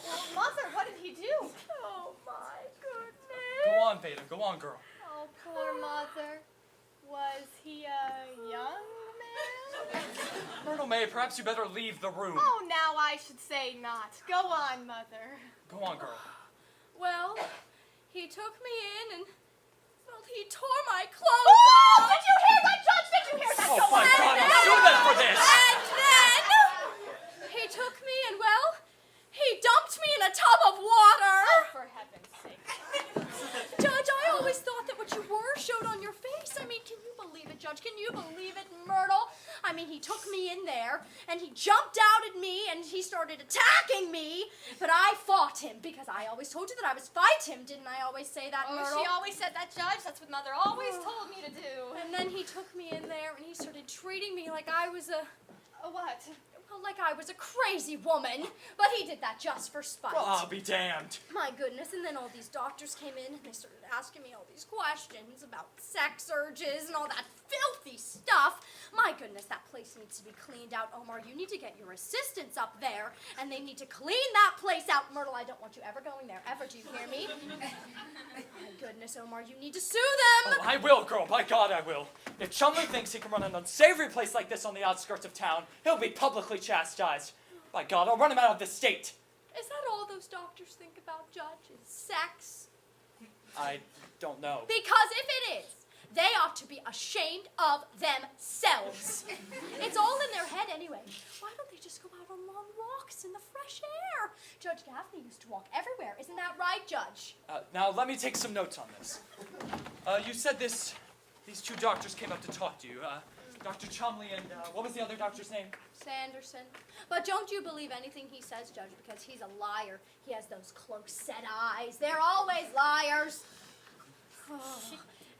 Well, Mother, what did he do? Oh, my goodness. Go on, Veda. Go on, girl. Oh, poor Mother. Was he a young man? Myrtle May, perhaps you better leave the room. Oh, now I should say not. Go on, Mother. Go on, girl. Well, he took me in, and, well, he tore my clothes Oh, off. did you hear that, Judge? Did you hear that? Oh, Go my on. God, I'll sue them for this! And then he took me and, well, he dumped me in a tub of water. Oh, for heaven's sake. Judge, I always thought that what you were showed on your face. I mean, can you believe it, Judge? Can you believe it, Myrtle? I mean, he took me in there, and he jumped out at me, and he started attacking me, but I fought him, because I always told you that I was fight him. Didn't I always say that, Oh, Myrtle? she always said that, Judge. That's what Mother always told me to do. And then he took me in there, and he started treating me like I was a... What? Well, like I was a crazy woman, but he did that just for spite. Well, I'll be damned. My goodness, and then all these doctors came in and they started asking me all these questions about sex urges and all that filthy stuff. My goodness, that place needs to be cleaned out. Omar, you need to get your assistants up there, and they need to clean that place out. Myrtle, I don't want you ever going there, ever. Do you hear me? My goodness, Omar, you need to sue them. Oh, I will, girl. By God, I will. If Chumley thinks he can run an unsavory place like this on the outskirts of town, he'll be publicly chastised. By God, I'll run him out of the state. Is that all those doctors think about, Judge? Is sex? I don't know. Because if it is, they ought to be ashamed of themselves. It's all in their head anyway. Why don't they just go out on long walks in the fresh air? Judge Gaffney used to walk everywhere. Isn't that right, Judge? Now, let me take some notes on this. You said these two doctors came up to talk to you. Dr. Chumley and, what was the other doctor's name? Sanderson. But don't you believe anything he says, Judge, because he's a liar. He has those close set eyes. They're always liars. Oh.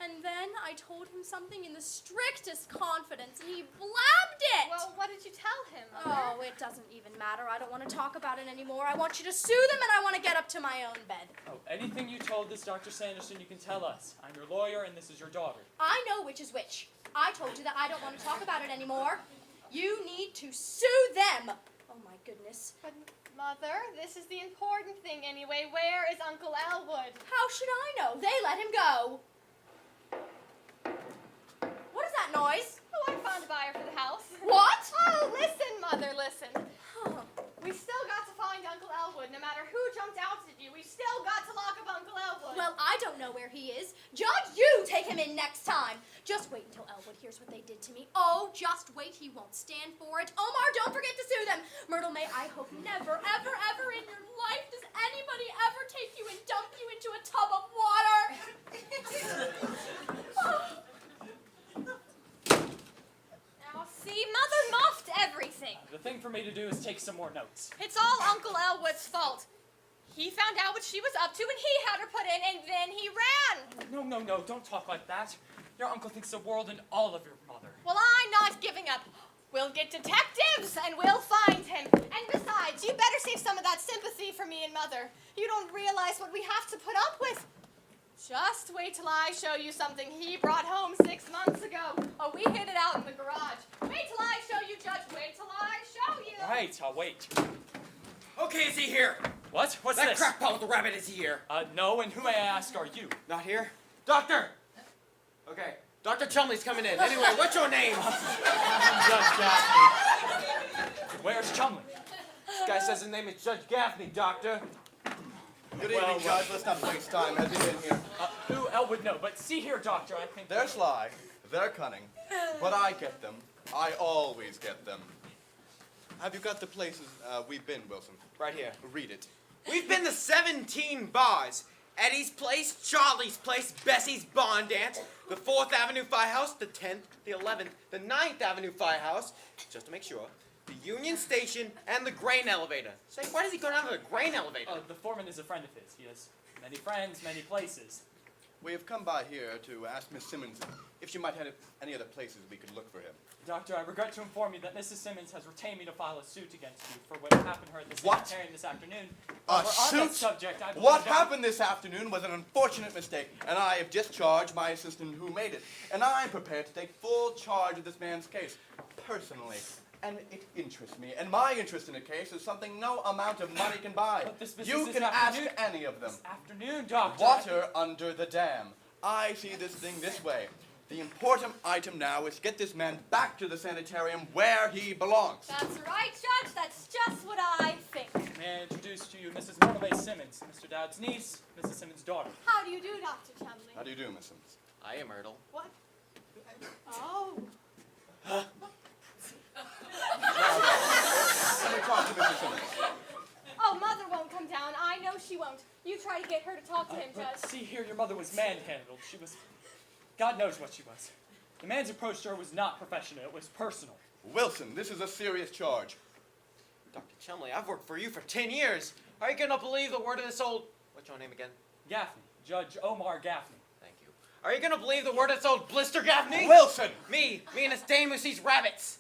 And then I told him something in the strictest confidence, and he blabbed it. Well, what did you tell him, Mother? Oh, it doesn't even matter. I don't want to talk about it anymore. I want you to sue them, and I want to get up to my own bed. Oh, anything you told this Dr. Sanderson, you can tell us. I'm your lawyer, and this is your daughter. I know which is which. I told you that I don't want to talk about it anymore. You need to sue them. Oh, my goodness. But, Mother, this is the important thing anyway. Where is Uncle Elwood? How should I know? They let him go. What is that noise? Oh, I found a buyer for the house. What? Oh, listen, Mother, listen. We still got to find Uncle Elwood. No matter who jumped out at you, we still got to lock up Uncle Elwood. Well, I don't know where he is. Judge, you take him in next time. Just wait until Elwood hears what they did to me. Oh, just wait. He won't stand for it. Omar, don't forget to sue them. Myrtle May, I hope never, ever, ever in your life does anybody ever take you and dump you into a tub of water. See, Mother muffed everything. The thing for me to do is take some more notes. It's all Uncle Elwood's fault. He found out what she was up to, and he had her put in, and then he ran. No, don't talk like that. Your uncle thinks the world and all of your mother. Well, I'm not giving up. We'll get detectives, and we'll find him. And besides, you better save some of that sympathy for me and Mother. You don't realize what we have to put up with. Just wait till I show you something he brought home 6 months ago. Oh, we hid it out in the garage. Wait till I show you, Judge. Wait till I show you. All right, I'll wait. Okay, is he here? What? What's That this? crackpot with the rabbit, is he here? No, and who may I ask are you? Not here? Doctor! Okay, Dr. Chumley's coming in. Anyway, what's your name? Judge Gaffney. Where's Chumley? This guy says his name is Judge Gaffney, Doctor. Good evening, Judge. Let's not waste time. Has he been here? Who Elwood know? But see here, Doctor, I think... They're sly. They're cunning. But I get them. I always get them. Have you got the places we've been, Wilson? Right here. Read it. We've been to 17 bars. Eddie's Place, Charlie's Place, Bessie's Barn Dance, the 4th Avenue Firehouse, the 10th, the 11th, the 9th Avenue Firehouse, just to make sure, the Union Station, and the grain elevator. Say, why does he go down to the grain elevator? the foreman is a friend of his. He has many friends, many places. We have come by here to ask Miss Simmons if she might have any other places we could look for him. Doctor, I regret to inform you that Mrs. Simmons has retained me to file a suit against you for what happened to her at the What? sanitarium this afternoon. A We're on that suit? subject. I believe What that- happened this afternoon was an unfortunate mistake, and I have discharged my assistant who made it. And I'm prepared to take full charge of this man's case, personally. And it interests me. And my interest in a case is something no amount of money can buy. But this business You this can ask afternoon- any of them. This afternoon, Doctor. Water under the dam. I see this thing this way. The important item now is to get this man back to the sanitarium where he belongs. That's right, Judge. That's just what I think. May I introduce to you Mrs. Myrtle Simmons, Mr. Dowd's niece, Mrs. Simmons' daughter. How do you do, Dr. Chumley? How do you do, Miss Simmons? I am Myrtle. What? Oh. Let me talk to Mrs. Simmons. Oh, Mother won't come down. I know she won't. You try to get her to talk to him, But Judge. see here, your mother was manhandled. She was... God knows what she was. The man's approach to her was not professional. It was personal. Wilson, this is a serious charge. Dr. Chumley, I've worked for you for 10 years. Are you gonna believe the word of this old... What's your name again? Gaffney. Judge Omar Gaffney. Thank you. Are you gonna believe the word of this old Blister Gaffney? Wilson! Me and his dame who sees rabbits.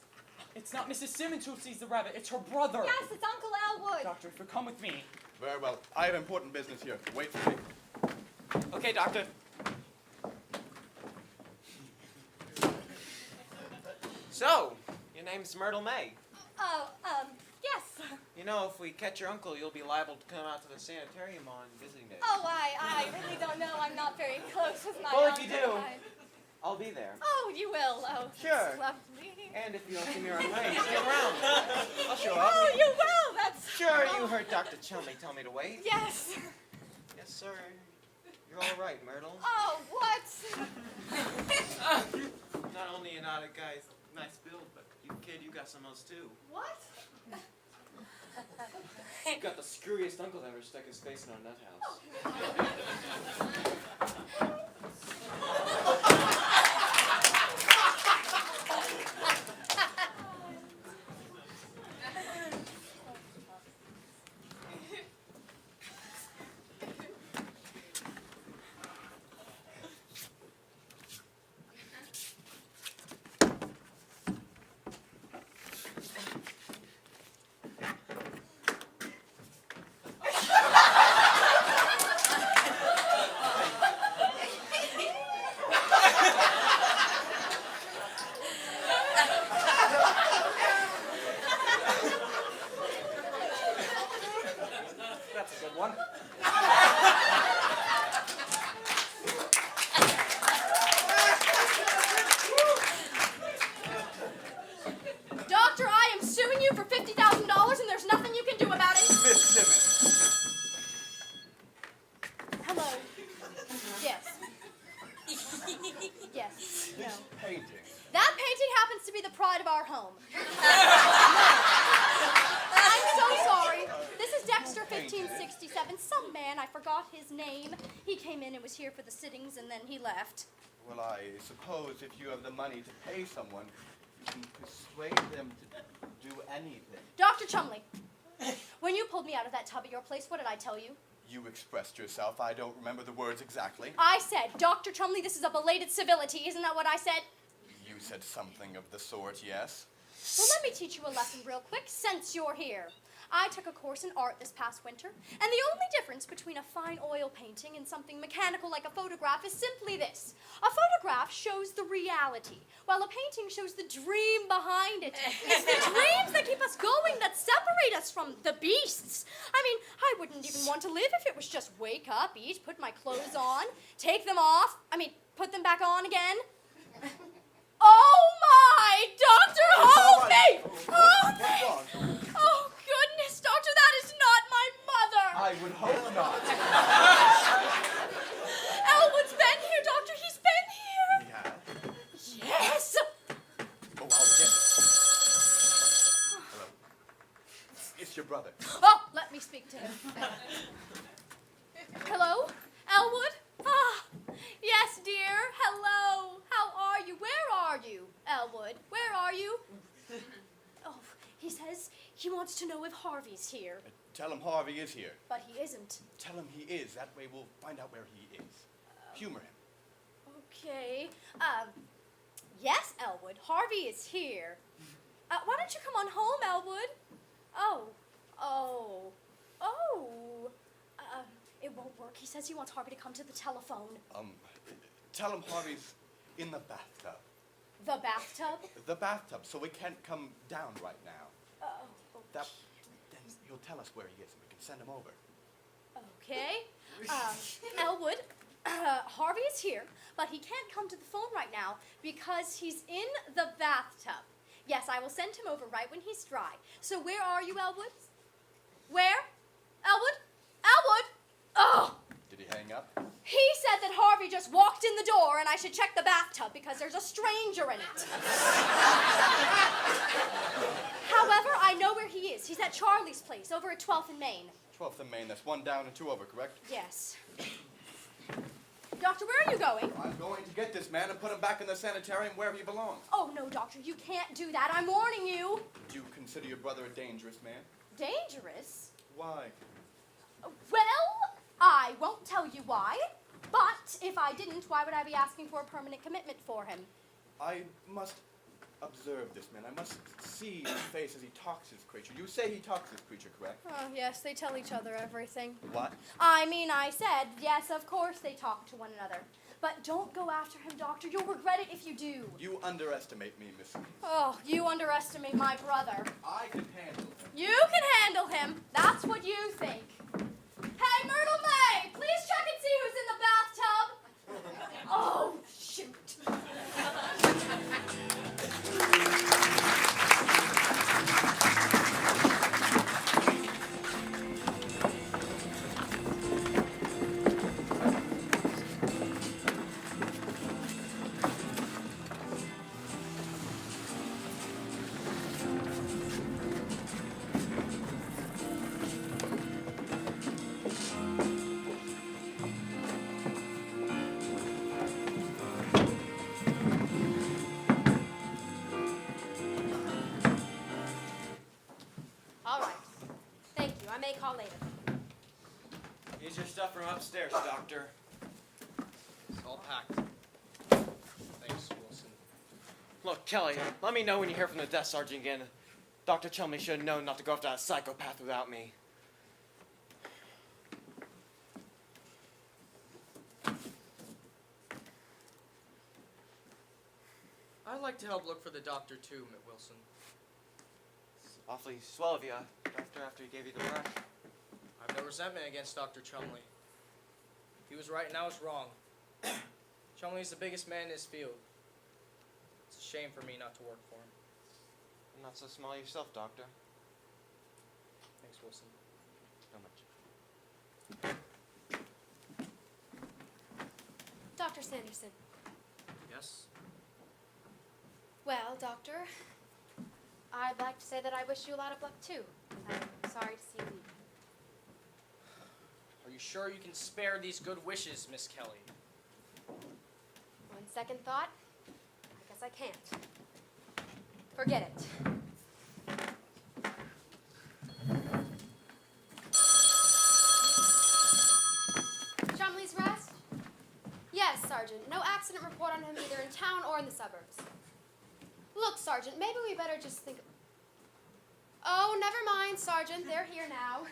It's not Mrs. Simmons who sees the rabbit. It's her brother. Yes, it's Uncle Elwood. Doctor, if you come with me... Very well. I have important business here. Wait for me. Okay, Doctor. So, your name's Myrtle May. Oh, yes. You know, if we catch your uncle, you'll be liable to come out to the sanitarium on visiting day. Oh, I really don't know. I'm not very close with my Well, if uncle. you do. I'll be there. Oh, you will. Oh, Sure. that's lovely. And if you don't see me around late, stick around. I'll show up. Oh, you will. That's... Sure, you heard Dr. Chumley tell me to wait. Yes. Yes, sir. You're all right, Myrtle. Oh, what? Not only you not a guy's nice build, but you kid, you got some else too. What? You got the screwiest uncle that ever stuck his face in a nut house. That's a good one. Doctor, I am suing you for $50,000 and there's nothing you can do about it. Miss Simmons. Hello. Yes. Yes. No. This painting. That painting happens to be the pride of our home. I'm so sorry. This is Dexter 1567. Some man, I forgot his name. He came in and was here for the sittings and then he left. Well, I suppose if you have the money to pay someone, you can persuade persuade them to do anything. Dr. Chumley, when you pulled me out of that tub at your place, what did I tell you? You expressed yourself. I don't remember the words exactly. I said, Dr. Chumley, this is a belated civility. Isn't that what I said? You said something of the sort, yes. Well, let me teach you a lesson real quick since you're here. I took a course in art this past winter, and the only difference between a fine oil painting and something mechanical like a photograph is simply this. A photograph shows the reality, while a painting shows the dream behind it. It's the dreams that keep us going, that separate us from the beasts. I mean, I wouldn't even want to live if it was just wake up, eat, put my clothes on, take them off, put them back on again. Oh my! Dr. Harvey! Harvey! Oh goodness, doctor, that is not my mother! I would hope not. Elwood's been here, doctor, he's been here! Yeah. Yes! Oh, I'll get it. Hello. It's your brother. Oh, let me speak to him. Hello? Elwood? Ah, yes, dear. Hello. How are you? Where are you, Elwood? Where are you? Oh, he says he wants to know if Harvey's here. Tell him Harvey is here. But he isn't. Tell him he is. That way we'll find out where he is. Humor him. Okay. Yes, Elwood. Harvey is here. Why don't you come on home, Elwood? Oh. It won't work. He says he wants Harvey to come to the telephone. Tell him Harvey's in the bathtub. The bathtub? The bathtub, so we can't come down right now. Oh, Then you'll tell us where he is and we can send him over. okay. Elwood, Harvey is here, but he can't come to the phone right now because he's in the bathtub. Yes, I will send him over right when he's dry. So where are you, Elwood? Where? Elwood? Elwood! Oh! Did he hang up? He said that Harvey just walked in the door and I should check the bathtub because there's a stranger in it. However, I know where he is. He's at Charlie's place over at 12th and Main. 12th and Main, that's one down and two over, correct? Yes. Doctor, where are you going? I'm going to get this man and put him back in the sanitarium where he belongs. Oh, no, Doctor, you can't do that. I'm warning you. Do you consider your brother a dangerous man? Dangerous? Why? Well, I won't tell you why. But if I didn't, why would I be asking for a permanent commitment for him? I must observe this man. I must see his face as he talks his creature. You say he talks his creature, correct? Oh, yes, they tell each other everything. What? I said, yes, of course they talk to one another. But don't go after him, Doctor. You'll regret it if you do. You underestimate me, Miss. Oh, you underestimate my brother. I can handle him. You can handle him. That's what you think. Hey, Myrtle May, please check and see who's in the bathtub. Oh, shoot. All right. Thank you. I may call later. Here's your stuff from upstairs, Doctor. It's all packed. Thanks, Wilson. Look, Kelly, let me know when you hear from the desk sergeant again. Dr. Chumley should have known not to go after that psychopath without me. I'd like to help look for the doctor too, Mitt Wilson. It's awfully swell of you, Doctor, after he gave you the brush. I've no resentment against Dr. Chumley. He was right and I was wrong. Chumley's the biggest man in his field. It's a shame for me not to work for him. You're not so small yourself, Doctor. Thanks, Wilson. So much. Dr. Sanderson. Yes? Well, Doctor, I'd like to say that I wish you a lot of luck too. I'm sorry to see you leave. Are you sure you can spare these good wishes, Miss Kelly? On second thought, I guess I can't. Forget it. Chumley's Rest? Yes, Sergeant. No accident report on him either in town or in the suburbs. Look, Sergeant, maybe we better just think... Oh, never mind, Sergeant. They're here now.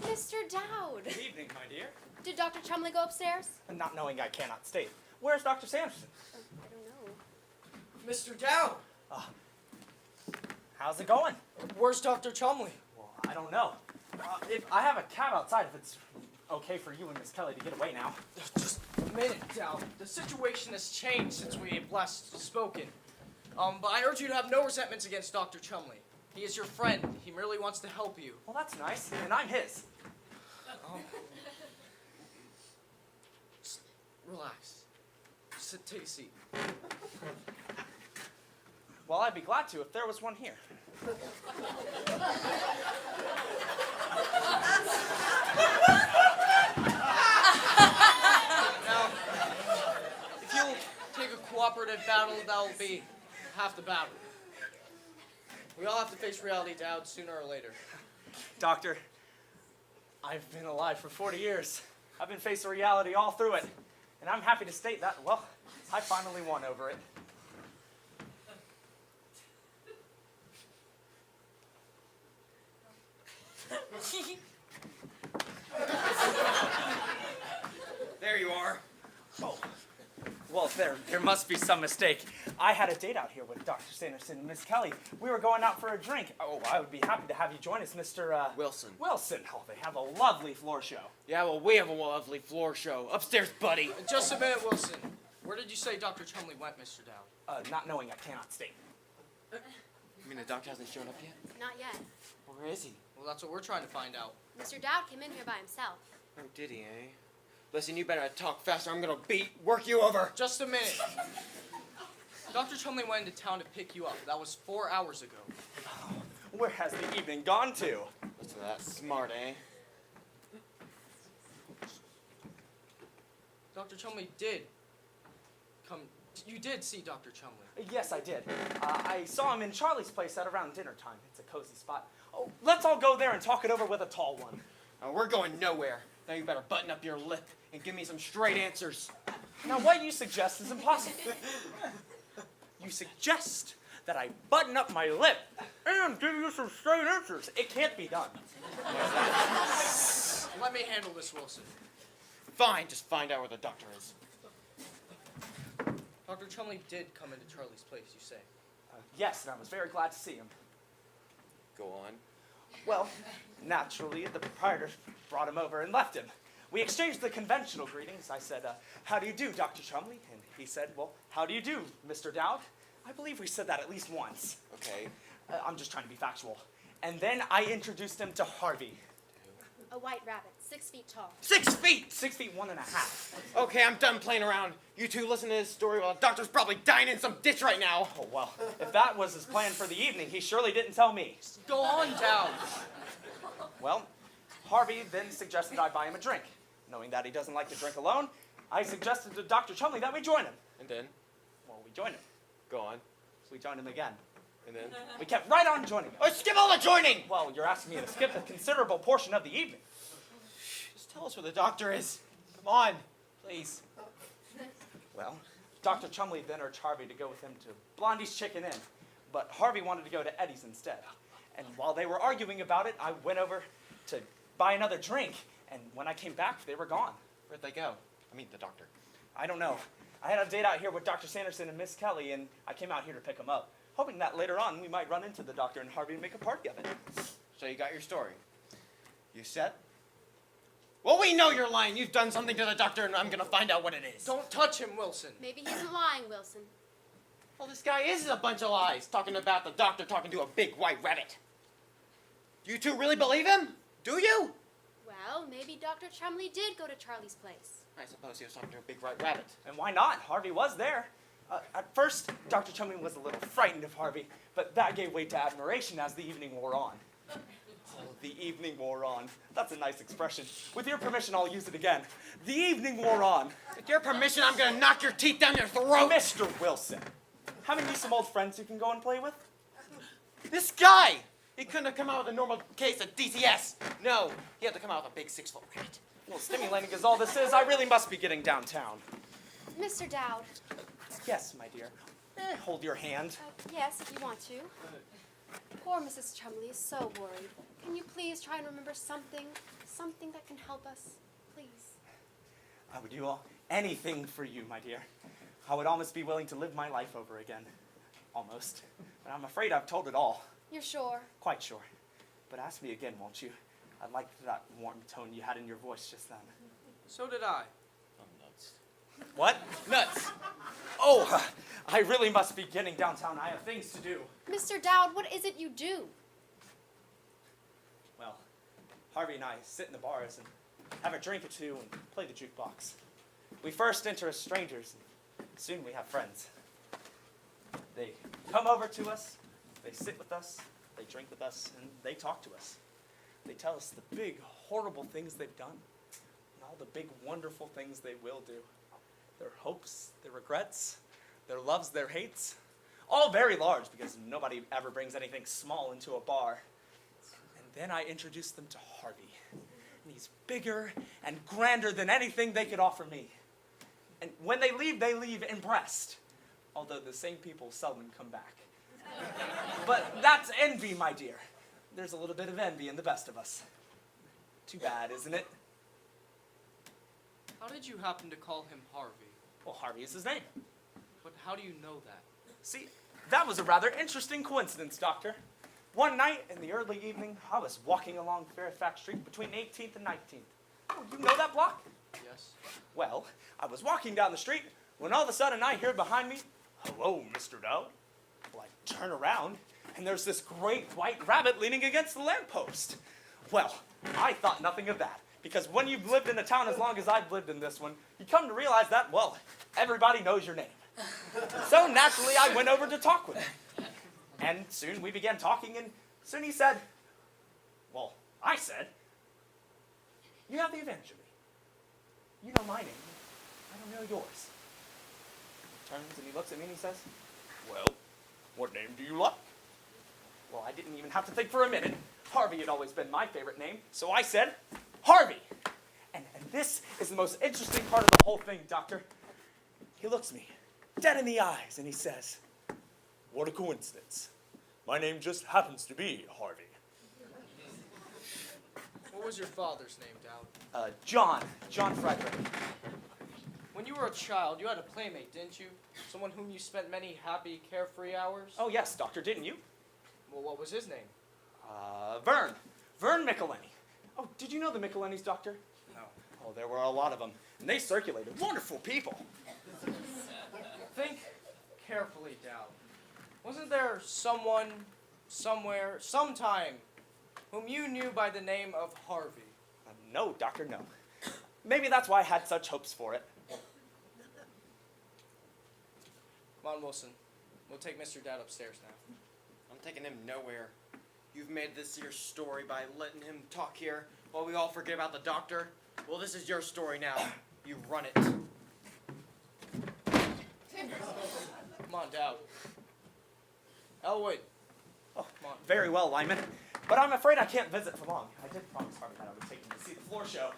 Mr. Dowd. Good evening, my dear. Did Dr. Chumley go upstairs? Not knowing I cannot state. Where's Dr. Sanderson? I don't know. Mr. Dowd, How's it going? where's Dr. Chumley? Well, I don't know. If I have a cab outside, if it's okay for you and Miss Kelly to get away now. Just a minute, Dowd. The situation has changed since we have last spoken. But I urge you to have no resentments against Dr. Chumley. He is your friend. He merely wants to help you. Well, that's nice, and I'm his. Just relax. Just take a seat. Well, I'd be glad to if there was one here. Now, if you'll take a cooperative battle, that'll be half the battle. We all have to face reality, Dowd, sooner or later. Doctor, I've been alive for 40 years. I've been facing reality all through it. And I'm happy to state that, well, I finally won over it. There you are. Oh, well, there must be some mistake. I had a date out here with Dr. Sanderson and Miss Kelly. We were going out for a drink. Oh, I would be happy to have you join us, Mr. Wilson. Wilson. Oh, they have a lovely floor show. Yeah, well, we have a lovely floor show. Upstairs, buddy. Just a minute, Wilson. Where did you say Dr. Chumley went, Mr. Dowd? Not knowing I cannot state. You mean the doctor hasn't shown up yet? Not yet. Where is he? Well, that's what we're trying to find out. Mr. Dowd came in here by himself. Oh, did he, eh? Listen, you better talk faster. I'm gonna work you over. Just a minute. Dr. Chumley went into town to pick you up. That was 4 hours ago. Where has the evening gone to? Listen to that smart, eh? Dr. Chumley did come. You did see Dr. Chumley. Yes, I did. I saw him in Charlie's place at around dinner time. It's a cozy spot. Oh, let's all go there and talk it over with a tall one. We're going nowhere. Now you better button up your lip and give me some straight answers. Now, what you suggest is impossible. You suggest that I button up my lip and give you some straight answers. It can't be done. Let me handle this, Wilson. Fine, just find out where the doctor is. Dr. Chumley did come into Charlie's place, you say? Yes, and I was very glad to see him. Go on. Well, naturally, the proprietor brought him over and left him. We exchanged the conventional greetings. I said, how do you do, Dr. Chumley? And he said, well, how do you do, Mr. Dowd? I believe we said that at least once. Okay. I'm just trying to be factual. And then I introduced him to Harvey. A white rabbit, 6 feet tall. 6 feet! 6 feet 1.5. Okay, I'm done playing around. You two listen to this story while the doctor's probably dying in some ditch right now. Oh, well, if that was his plan for the evening, he surely didn't tell me. Go on, Dowd. Well, Harvey then suggested I buy him a drink. Knowing that he doesn't like to drink alone, I suggested to Dr. Chumley that we join him. And then? Well, we joined him. Go on. So we joined him again. And then? We kept right on joining him. Oh, skip all the joining! Well, you're asking me to skip a considerable portion of the evening. Just tell us where the doctor is. Come on, please. Well, Dr. Chumley then urged Harvey to go with him to Blondie's Chicken Inn, but Harvey wanted to go to Eddie's instead. And while they were arguing about it, I went over to buy another drink, and when I came back, they were gone. Where'd they go? I mean, the doctor. I don't know. I had a date out here with Dr. Sanderson and Miss Kelly, and I came out here to pick them up, hoping that later on we might run into the doctor and Harvey and make a party of it. So you got your story. You set? Well, we know you're lying. You've done something to the doctor, and I'm gonna find out what it is. Don't touch him, Wilson. Maybe he isn't lying, Wilson. Well, this guy is a bunch of lies, talking about the doctor talking to a big white rabbit. Do you two really believe him? Do you? Well, maybe Dr. Chumley did go to Charlie's place. I suppose he was talking to a big white rabbit. And why not? Harvey was there. At first, Dr. Chumley was a little frightened of Harvey, but that gave way to admiration as the evening wore on. Oh, the evening wore on. That's a nice expression. With your permission, I'll use it again. The evening wore on. With your permission, I'm gonna knock your teeth down your throat. Mr. Wilson, haven't you some old friends you can go and play with? This guy! He couldn't have come out with a normal case of DTS. No, he had to come out with a big 6-foot rat. Well, stimulating is all this is. I really must be getting downtown. Mr. Dowd. Yes, my dear. Hold your hand. Yes, if you want to. Poor Mrs. Chumley is so worried. Can you please try and remember something that can help us? Please. I would do anything for you, my dear. I would almost be willing to live my life over again. Almost. But I'm afraid I've told it all. You're sure? Quite sure. But ask me again, won't you? I liked that warm tone you had in your voice just then. So did I. What? Nuts. Oh, I really must be getting downtown. I have things to do. Mr. Dowd, what is it you do? Well, Harvey and I sit in the bars and have a drink or two and play the jukebox. We first enter as strangers, and soon we have friends. They come over to us, they sit with us, they drink with us, and they talk to us. They tell us the big, horrible things they've done, and all the big, wonderful things they will do. Their hopes, their regrets, their loves, their hates, all very large because nobody ever brings anything small into a bar. And then I introduce them to Harvey. And he's bigger and grander than anything they could offer me. And when they leave impressed. Although the same people seldom come back. But that's envy, my dear. There's a little bit of envy in the best of us. Too bad, isn't it? How did you happen to call him Harvey? Well, Harvey is his name. But how do you know that? See, that was a rather interesting coincidence, Doctor. One night in the early evening, I was walking along Fairfax Street between 18th and 19th. Oh, you know that block? Yes. Well, I was walking down the street when all of a sudden I hear behind me, "Hello, Mr. Dowd." Well, I turn around, and there's this great white rabbit leaning against the lamppost. Well, I thought nothing of that, because when you've lived in a town as long as I've lived in this one, you come to realize that, well, everybody knows your name. So naturally, I went over to talk with him. And soon we began talking, and soon he said, well, I said, "You have the advantage of me. You know my name. I don't know yours." He turns and he looks at me and he says, "Well, what name do you like?" Well, I didn't even have to think for a minute. Harvey had always been my favorite name, so I said, "Harvey." And this is the most interesting part of the whole thing, Doctor. He looks me dead in the eyes and he says, "What a coincidence. My name just happens to be Harvey." What was your father's name, Dowd? John Frederick. When you were a child, you had a playmate, didn't you? Someone whom you spent many happy, carefree hours? Oh, yes, Doctor, didn't you? Well, what was his name? Vern Michelini. Oh, did you know the Michelinis, Doctor? No. Oh, there were a lot of them, and they circulated. Wonderful people. Think carefully, Dowd. Wasn't there someone, somewhere, sometime, whom you knew by the name of Harvey? No, Doctor, no. Maybe that's why I had such hopes for it. Come on, Wilson. We'll take Mr. Dowd upstairs now. I'm taking him nowhere. You've made this your story by letting him talk here while we all forget about the doctor. Well, this is your story now. You run it. Come on, Dowd. Elwood. Oh, very well, Lyman. But I'm afraid I can't visit for long. I did promise Harvey that I would take him to see the floor show.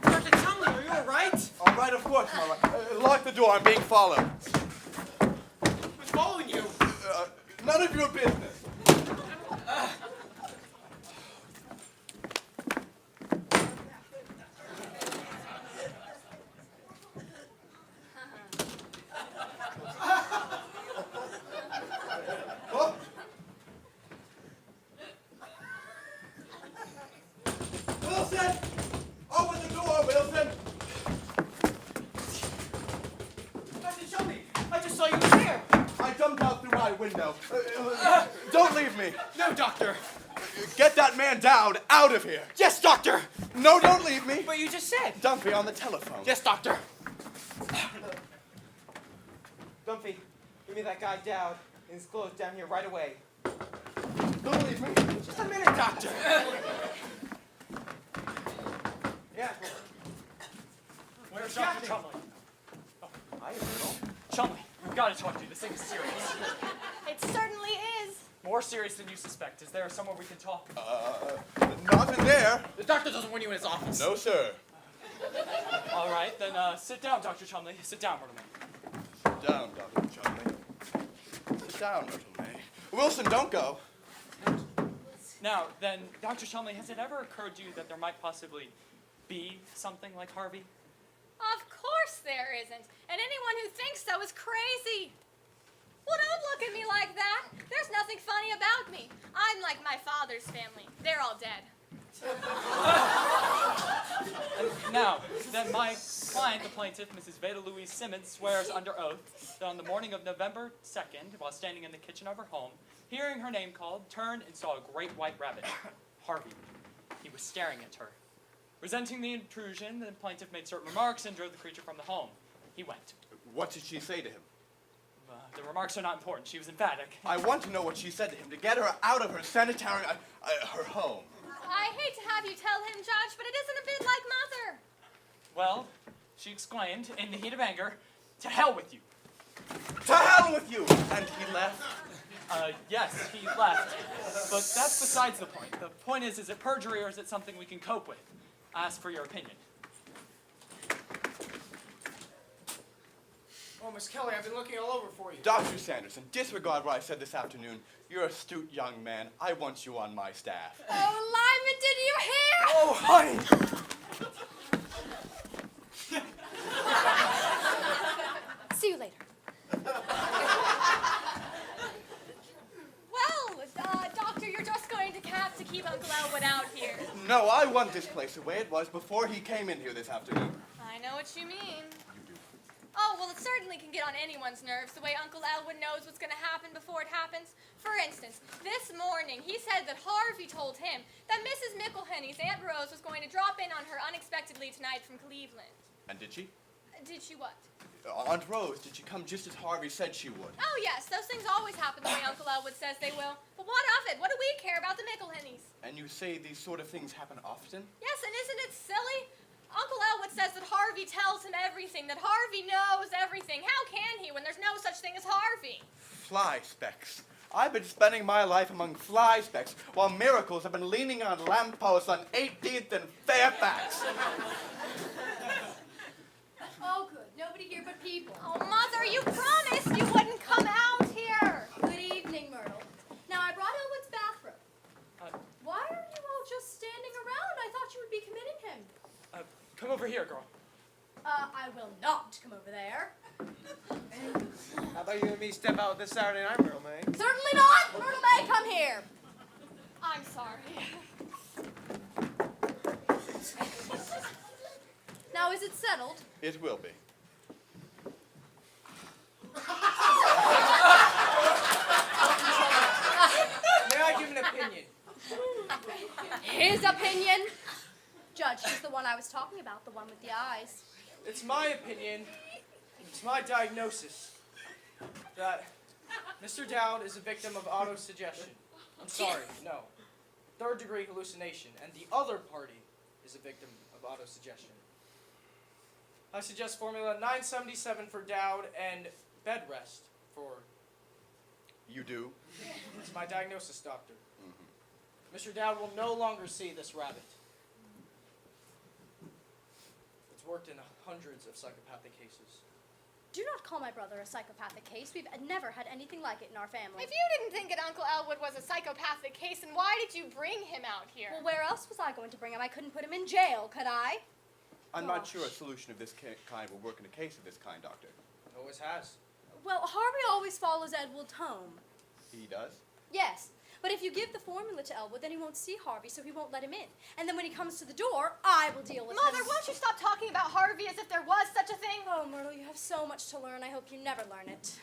Dr. Chumley, are you all right? All right, of course, my right. Lock the door. I'm being followed. Who's following you? None of your business. Oh. Wilson! Open the door, Wilson! Dr. Chumley, I just saw you here. I jumped out through my window. Don't leave me. No, doctor. Get that man down out of here. Yes, doctor. No, don't leave me. But you just said. Dumpy on the telephone. Yes, doctor. Dumpy, give me that guy Dowd and his clothes down here right away. Don't leave me. Just a minute, doctor. Yeah. Where's Dr. Chumley? Hi, Myrtle. Chumley, we've got to talk to you. This thing is serious. It certainly is. More serious than you suspect. Is there somewhere we can talk? Not in there. The doctor doesn't want you in his office. No, sir. All right, then sit down, Dr. Chumley. Sit down, Myrtle May. Sit down, Dr. Chumley. Sit down, Myrtle May. Wilson, don't go. Now, then, Dr. Chumley, has it ever occurred to you that there might possibly be something like Harvey? Of course there isn't. And anyone who thinks so is crazy. Well, don't look at me like that. There's nothing funny about me. I'm like my father's family. They're all dead. Now, then my client, the plaintiff, Mrs. Veda Louise Simmons, swears under oath that on the morning of November 2nd, while standing in the kitchen of her home, hearing her name called, turned and saw a great white rabbit, Harvey. He was staring at her. Resenting the intrusion, the plaintiff made certain remarks and drove the creature from the home. He went. What did she say to him? The remarks are not important. She was emphatic. I want to know what she said to him to get her out of her sanitary, her home. I hate to have you tell him, Judge, but it isn't a bit like Mother. Well, she exclaimed, in the heat of anger, "To hell with you!" To hell with you! And he left. Yes, he left. But that's besides the point. The point is it perjury or is it something we can cope with? I ask for your opinion. Oh, Miss Kelly, I've been looking all over for you. Dr. Sanderson, disregard what I said this afternoon. You're an astute young man. I want you on my staff. Oh, Lyman, did you hear? Oh, honey! See you later. Well, Doctor, you're just going to have to keep Uncle Elwood out here. No, I want this place the way it was before he came in here this afternoon. I know what you mean. Oh, well, it certainly can get on anyone's nerves the way Uncle Elwood knows what's going to happen before it happens. For instance, this morning, he said that Harvey told him that Mrs. McElhenney's Aunt Rose was going to drop in on her unexpectedly tonight from Cleveland. And did she? Did she what? Aunt Rose, did she come just as Harvey said she would? Oh, yes, those things always happen the way Uncle Elwood says they will. But what of it? What do we care about the McElhenneys? And you say these sort of things happen often? Yes, and isn't it silly? Uncle Elwood says that Harvey tells him everything, that Harvey knows everything. How can he when there's no such thing as Harvey? Fly specks. I've been spending my life among fly specks, while miracles have been leaning on lampposts on 18th and Fairfax. Oh, good. Nobody here but people. Oh, Mother, you promised you wouldn't come out here. Good evening, Myrtle. Now, I brought Elwood's bathrobe. Why are you all just standing around? I thought you would be committing him. Come over here, girl. I will not come over there. How about you and me step out this Saturday night, Myrtle May? Certainly not! Myrtle May, come here. I'm sorry. Now, is it settled? It will be. May I give an opinion? His opinion? Judge, she's the one I was talking about, the one with the eyes. It's my opinion, it's my diagnosis, that Mr. Dowd is a victim of autosuggestion. I'm sorry, no. Third-degree hallucination, and the other party is a victim of autosuggestion. I suggest formula 977 for Dowd and bed rest for... You do? It's my diagnosis, doctor. Mr. Dowd will no longer see this rabbit. It's worked in hundreds of psychopathic cases. Do not call my brother a psychopathic case. We've never had anything like it in our family. If you didn't think that Uncle Elwood was a psychopathic case, then why did you bring him out here? Well, where else was I going to bring him? I couldn't put him in jail, could I? I'm not Gosh. sure a solution of this kind will work in a case of this kind, Doctor. It always has. Well, Harvey always follows Edward's home. He does? Yes, but if you give the formula to Elwood, then he won't see Harvey, so he won't let him in. And then when he comes to the door, I will deal with Mother, him. won't you stop talking about Harvey as if there was such a thing? Oh, Myrtle, you have so much to learn. I hope you never learn it.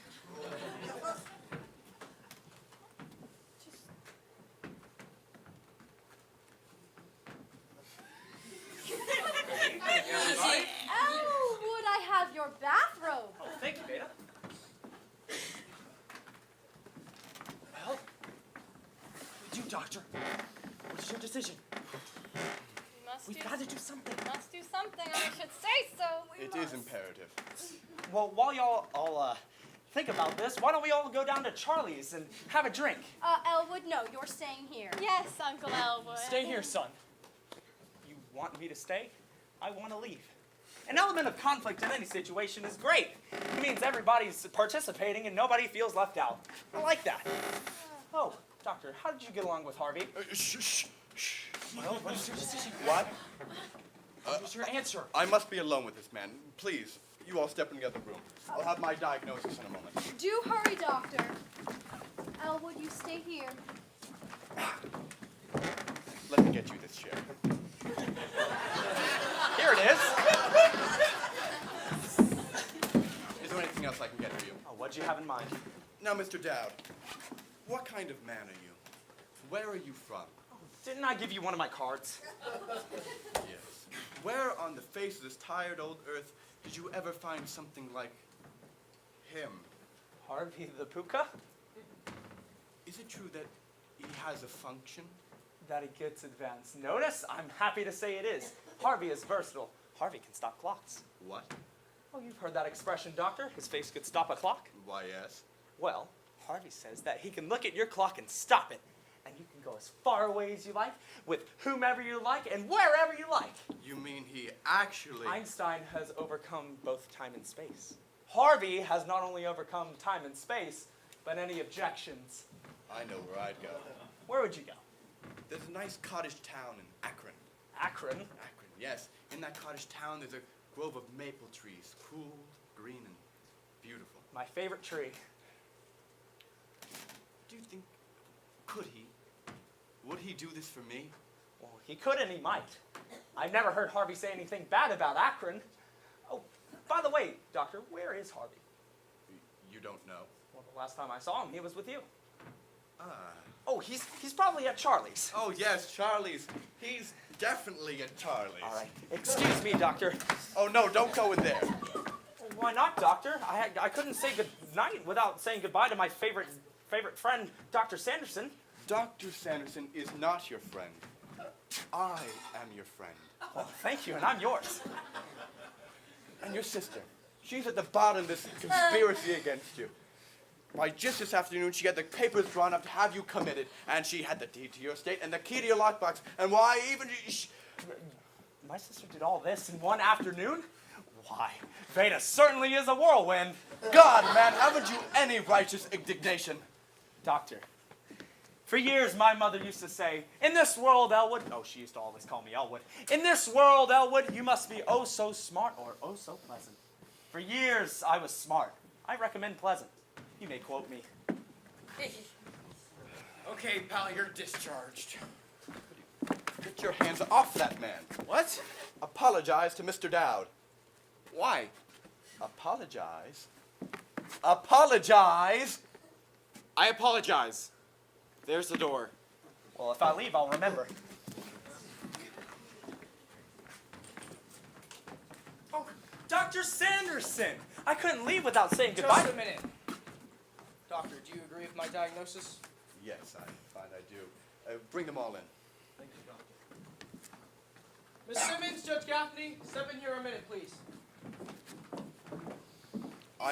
Elwood, I have your bathrobe. Oh, thank you, Beta. Well, you, Doctor. What's your decision? We've got to do something. Must do something, I should say so. It is imperative. Well, while y'all all think about this, why don't we all go down to Charlie's and have a drink? Elwood, no, you're staying here. Yes, Uncle Elwood. Stay here, son. You want me to stay? I want to leave. An element of conflict in any situation is great. It means everybody's participating and nobody feels left out. I like that. Oh, Doctor, how did you get along with Harvey? Shh. Well, what's your decision? What? What was your answer? I must be alone with this man. Please, you all step in the other room. I'll have my diagnosis in a moment. Do hurry, Doctor. Elwood, you stay here. Let me get you this chair. Here it is. Is there anything else I can get for you? Oh, what'd you have in mind? Now, Mr. Dowd, what kind of man are you? Where are you from? Didn't I give you one of my cards? Yes. Where on the face of this tired old earth did you ever find something like him? Harvey the Puka? Is it true that he has a function? That he gets advance notice? I'm happy to say it is. Harvey is versatile. Harvey can stop clocks. What? Oh, you've heard that expression, Doctor? His face could stop a clock? Why, yes. Well, Harvey says that he can look at your clock and stop it. And you can go as far away as you like, with whomever you like, and wherever you like. You mean he actually... Einstein has overcome both time and space. Harvey has not only overcome time and space, but any objections. I know where I'd go. Where would you go? There's a nice cottage town in Akron. Akron? Akron, yes. In that cottage town, there's a grove of maple trees, cool, green, and beautiful. My favorite tree. Do you think... could he? Would he do this for me? Well, he could and he might. I've never heard Harvey say anything bad about Akron. Oh, by the way, Doctor, where is Harvey? You don't know? Well, the last time I saw him, he was with you. Ah. Oh, he's probably at Charlie's. Oh, yes, Charlie's. He's definitely at Charlie's. All right. Excuse me, Doctor. Oh, no, don't go in there. Why not, Doctor? I couldn't say good night without saying goodbye to my favorite friend, Dr. Sanderson. Dr. Sanderson is not your friend. I am your friend. Well, thank you, and I'm yours. And your sister. She's at the bottom of this conspiracy against you. Why, just this afternoon, she had the papers drawn up to have you committed, and she had the deed to your estate and the key to your lockbox, and why, even... My sister did all this in one afternoon? Why, Veda certainly is a whirlwind. God, man, haven't you any righteous indignation? Doctor, for years my mother used to say, in this world, Elwood, oh, she used to always call me Elwood, in this world, Elwood, you must be oh so smart or oh so pleasant. For years, I was smart. I recommend pleasant. You may quote me. Okay, pal, you're discharged. Get your hands off that man. What? Apologize to Mr. Dowd. Why? Apologize? Apologize? I apologize. There's the door. Well, if I leave, I'll remember. Oh, Dr. Sanderson! I couldn't leave without saying goodbye. Just a minute. Doctor, do you agree with my diagnosis? Yes, I find I do. Bring them all in. Thank you, Doctor. Miss Simmons, Judge Gaffney, step in here a minute, please.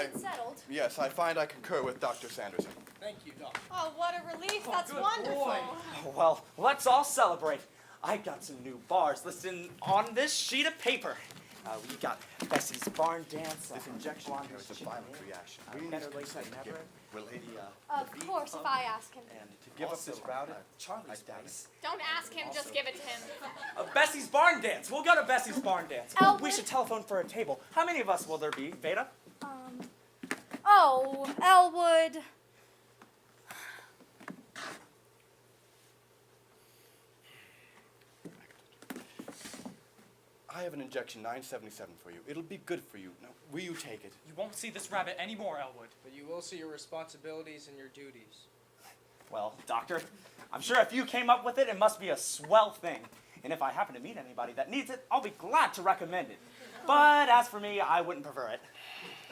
Is it settled? Yes, I find I concur with Dr. Sanderson. Thank you, Doctor. Oh, what a relief. That's good wonderful. boy. Oh, well, let's all celebrate. I got some new bars listed on this sheet of paper. We got Bessie's Barn Dance. This injection Blonde carries a Chicken violent Inn, reaction. uh, We need Better his Late consent Than given. Never. Will he, Of course, if I ask him. and to give Also, up this routed Charlie's I doubt Place. Don't ask him, just give it to him. Bessie's Barn Dance. We'll go to Bessie's Barn Dance. Elwood? We should telephone for a table. How many of us will there be, Veda? Oh, Elwood. I have an injection 977 for you. It'll be good for you. Now, will you take it? You won't see this rabbit anymore, Elwood. But you will see your responsibilities and your duties. Well, Doctor, I'm sure if you came up with it, it must be a swell thing. And if I happen to meet anybody that needs it, I'll be glad to recommend it. But as for me, I wouldn't prefer it.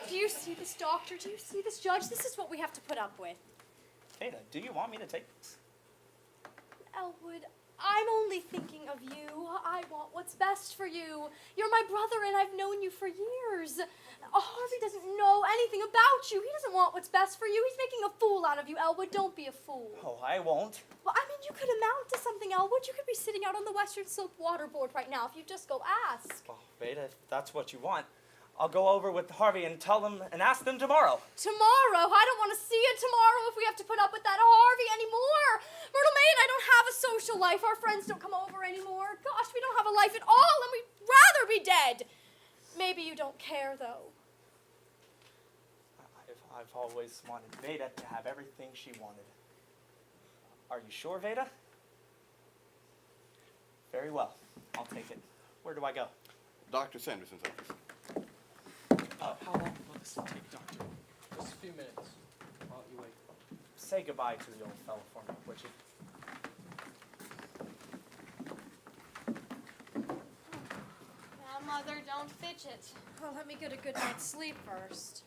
Do you see this, Doctor? Do you see this, Judge? This is what we have to put up with. Veda, do you want me to take this? Elwood, I'm only thinking of you. I want what's best for you. You're my brother, and I've known you for years. Harvey doesn't know anything about you. He doesn't want what's best for you. He's making a fool out of you, Elwood. Don't be a fool. Oh, I won't. Well, I mean, you could amount to something, Elwood. You could be sitting out on the Western Slope waterboard right now if you just go ask. Oh, Veda, if that's what you want, I'll go over with Harvey and tell them and ask them tomorrow. Tomorrow? I don't want to see you tomorrow if we have to put up with that Harvey anymore. Myrtle May and I don't have a social life. Our friends don't come over anymore. Gosh, we don't have a life at all, and we'd rather be dead. Maybe you don't care, though. I've always wanted Veda to have everything she wanted. Are you sure, Veda? Very well. I'll take it. Where do I go? Dr. Sanderson's office. How long will this take, Doctor? Just a few minutes. Why don't you wait? Say goodbye to the old fellow for me, would you? Now, Mother, don't fidget. Well, let me get a good night's sleep first.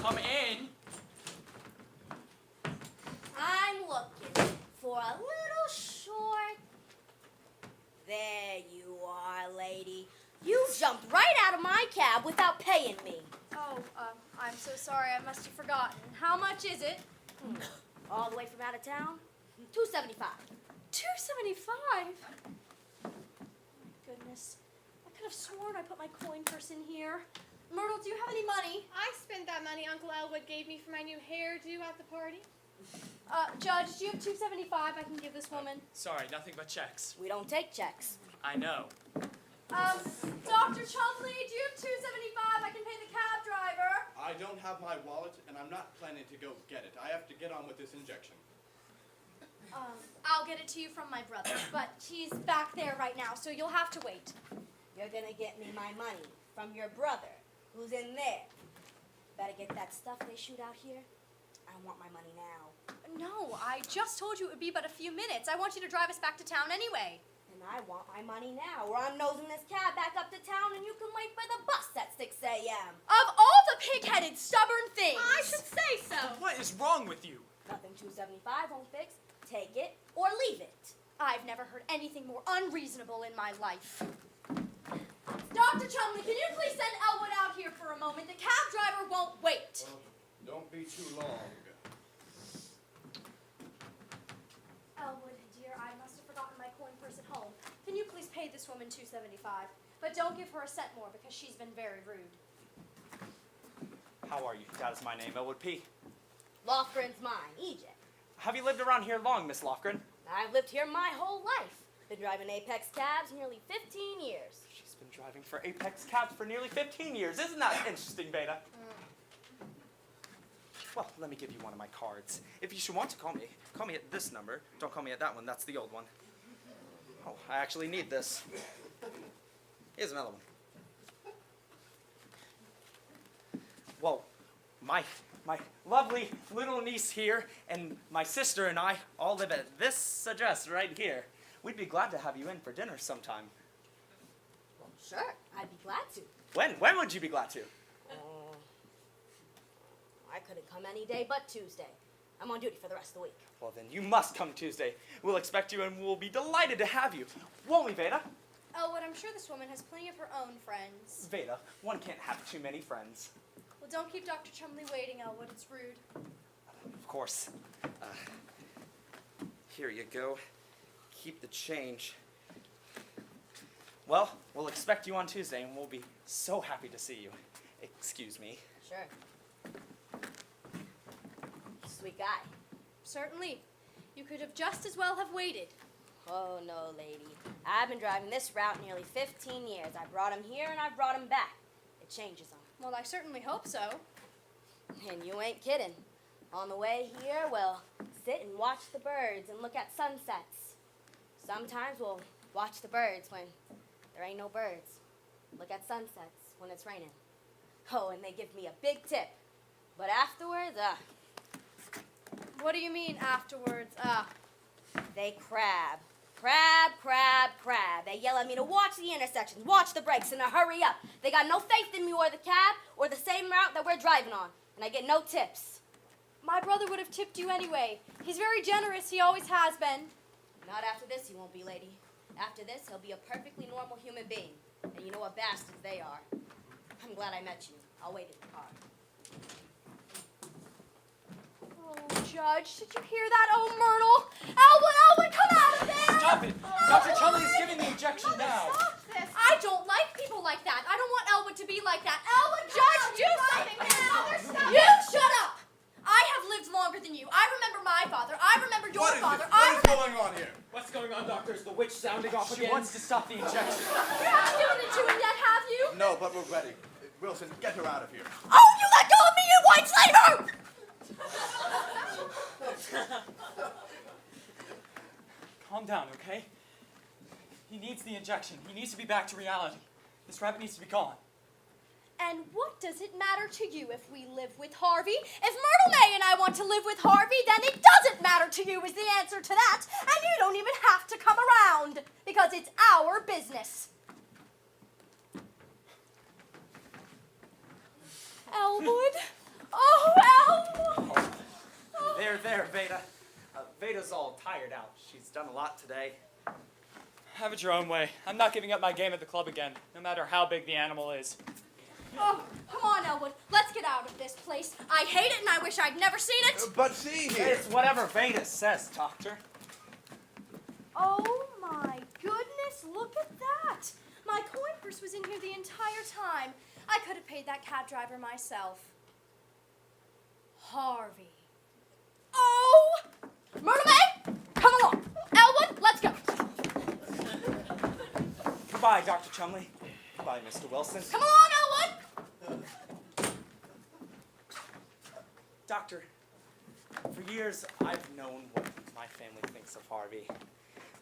Come in. I'm looking for a little short. There you are, lady. You jumped right out of my cab without paying me. Oh, I'm so sorry. I must have forgotten. How much is it? All the way from out of town? $2.75. $2.75? My goodness. I could have sworn I put my coin purse in here. Myrtle, do you have any money? I spent that money Uncle Elwood gave me for my new hairdo at the party. Judge, do you have $2.75 I can give this woman? Sorry, nothing but checks. We don't take checks. I know. Dr. Chumley, do you have $2.75 I can pay the cab driver? I don't have my wallet, and I'm not planning to go get it. I have to get on with this injection. I'll get it to you from my brother, but he's back there right now, so you'll have to wait. You're gonna get me my money from your brother, who's in there. Better get that stuff they shoot out here. I want my money now. No, I just told you it would be but a few minutes. I want you to drive us back to town anyway. And I want my money now, or I'm nosing this cab back up to town and you can wait by the bus at 6 a.m. Of all the pig-headed, stubborn things. I should say so. What is wrong with you? Nothing $2.75 won't fix. Take it or leave it. I've never heard anything more unreasonable in my life. Dr. Chumley, can you please send Elwood out here for a moment? The cab driver won't wait. Don't be too long. Elwood, dear, I must have forgotten my coin purse at home. Can you please pay this woman $2.75? But don't give her a cent more because she's been very rude. How are you? That is my name, Elwood P. Loughran's mine, EJ. Have you lived around here long, Miss Loughran? I've lived here my whole life. Been driving Apex cabs nearly 15 years. She's been driving for Apex Cabs for nearly 15 years. Isn't that interesting, Veda? Well, let me give you one of my cards. If you should want to call me at this number. Don't call me at that one. That's the old one. Oh, I actually need this. Here's another one. Well, my lovely little niece here and my sister and I all live at this address right here. We'd be glad to have you in for dinner sometime. Well, sure, I'd be glad to. When would you be glad to? I couldn't come any day but Tuesday. I'm on duty for the rest of the week. Well, then you must come Tuesday. We'll expect you and we'll be delighted to have you. Won't we, Veda? Elwood, I'm sure this woman has plenty of her own friends. Veda, one can't have too many friends. Well, don't keep Dr. Chumley waiting, Elwood. It's rude. Of course. Here you go. Keep the change. Well, we'll expect you on Tuesday and we'll be so happy to see you. Excuse me. Sure. Sweet guy. Certainly. You could have just as well have waited. Oh, no, lady. I've been driving this route nearly 15 years. I brought him here and I brought him back. It changes him. Well, I certainly hope so. And you ain't kidding. On the way here, we'll sit and watch the birds and look at sunsets. Sometimes we'll watch the birds when there ain't no birds. Look at sunsets when it's raining. Oh, and they give me a big tip. But afterwards, What do you mean afterwards? they crab. Crab, crab, crab. They yell at me to watch the intersections, watch the brakes, and to hurry up. They got no faith in me or the cab or the same route that we're driving on. And I get no tips. My brother would have tipped you anyway. He's very generous. He always has been. Not after this, he won't be, lady. After this, he'll be a perfectly normal human being. And you know what bastards they are. I'm glad I met you. I'll wait at the car. Oh, Judge, did you hear that? Oh, Myrtle! Elwood, come out of there! Stop it! Dr. Chumley is giving the injection now. Stop this. I don't like people like that. I don't want Elwood to be like that. Elwood, Judge, do something now! You shut up! I have lived longer than you. I remember my father. I remember your father. What is going on here? What's going on, doctor? Is the witch sounding off She again? wants to stop the injection. You haven't given it to him yet, have you? No, but we're ready. Wilson, get her out of here. Oh, you let go of me, you white slaver! Calm down, okay? He needs the injection. He needs to be back to reality. This rabbit needs to be gone. And what does it matter to you if we live with Harvey? If Myrtle May and I want to live with Harvey, then it doesn't matter to you is the answer to that. And you don't even have to come around, because it's our business. Elwood? Oh, Elwood! There, Veda. Veda's all tired out. She's done a lot today. Have it your own way. I'm not giving up my game at the club again, no matter how big the animal is. Oh, come on, Elwood. Let's get out of this place. I hate it and I wish I'd never seen it. But see here. It's whatever Veda says, Doctor. Oh my goodness, look at that. My coin purse was in here the entire time. I could have paid that cab driver myself. Harvey. Oh! Myrtle May, come along. Elwood, let's go. Goodbye, Dr. Chumley. Goodbye, Mr. Wilson. Come along, Elwood. Doctor, for years I've known what my family thinks of Harvey.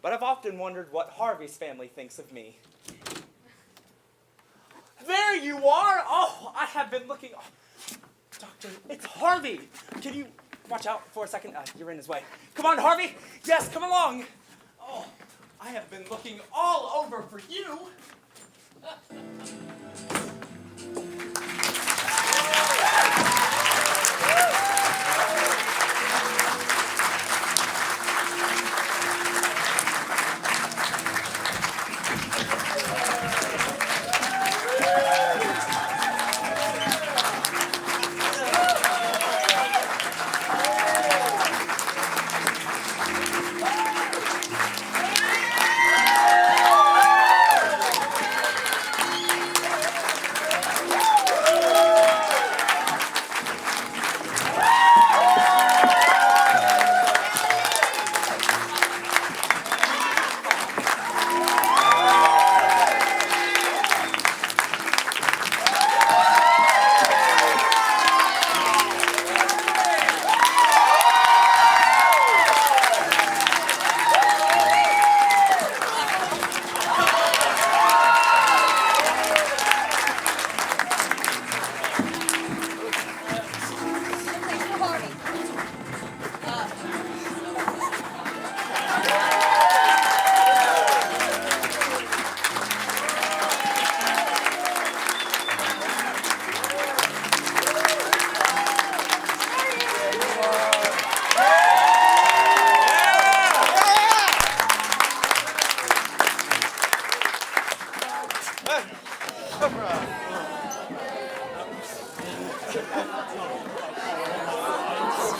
But I've often wondered what Harvey's family thinks of me. There you are! Oh, I have been looking. Oh, Doctor, it's Harvey. Can you watch out for a second? You're in his way. Come on, Harvey. Yes, come along. Oh, I have been looking all over for you.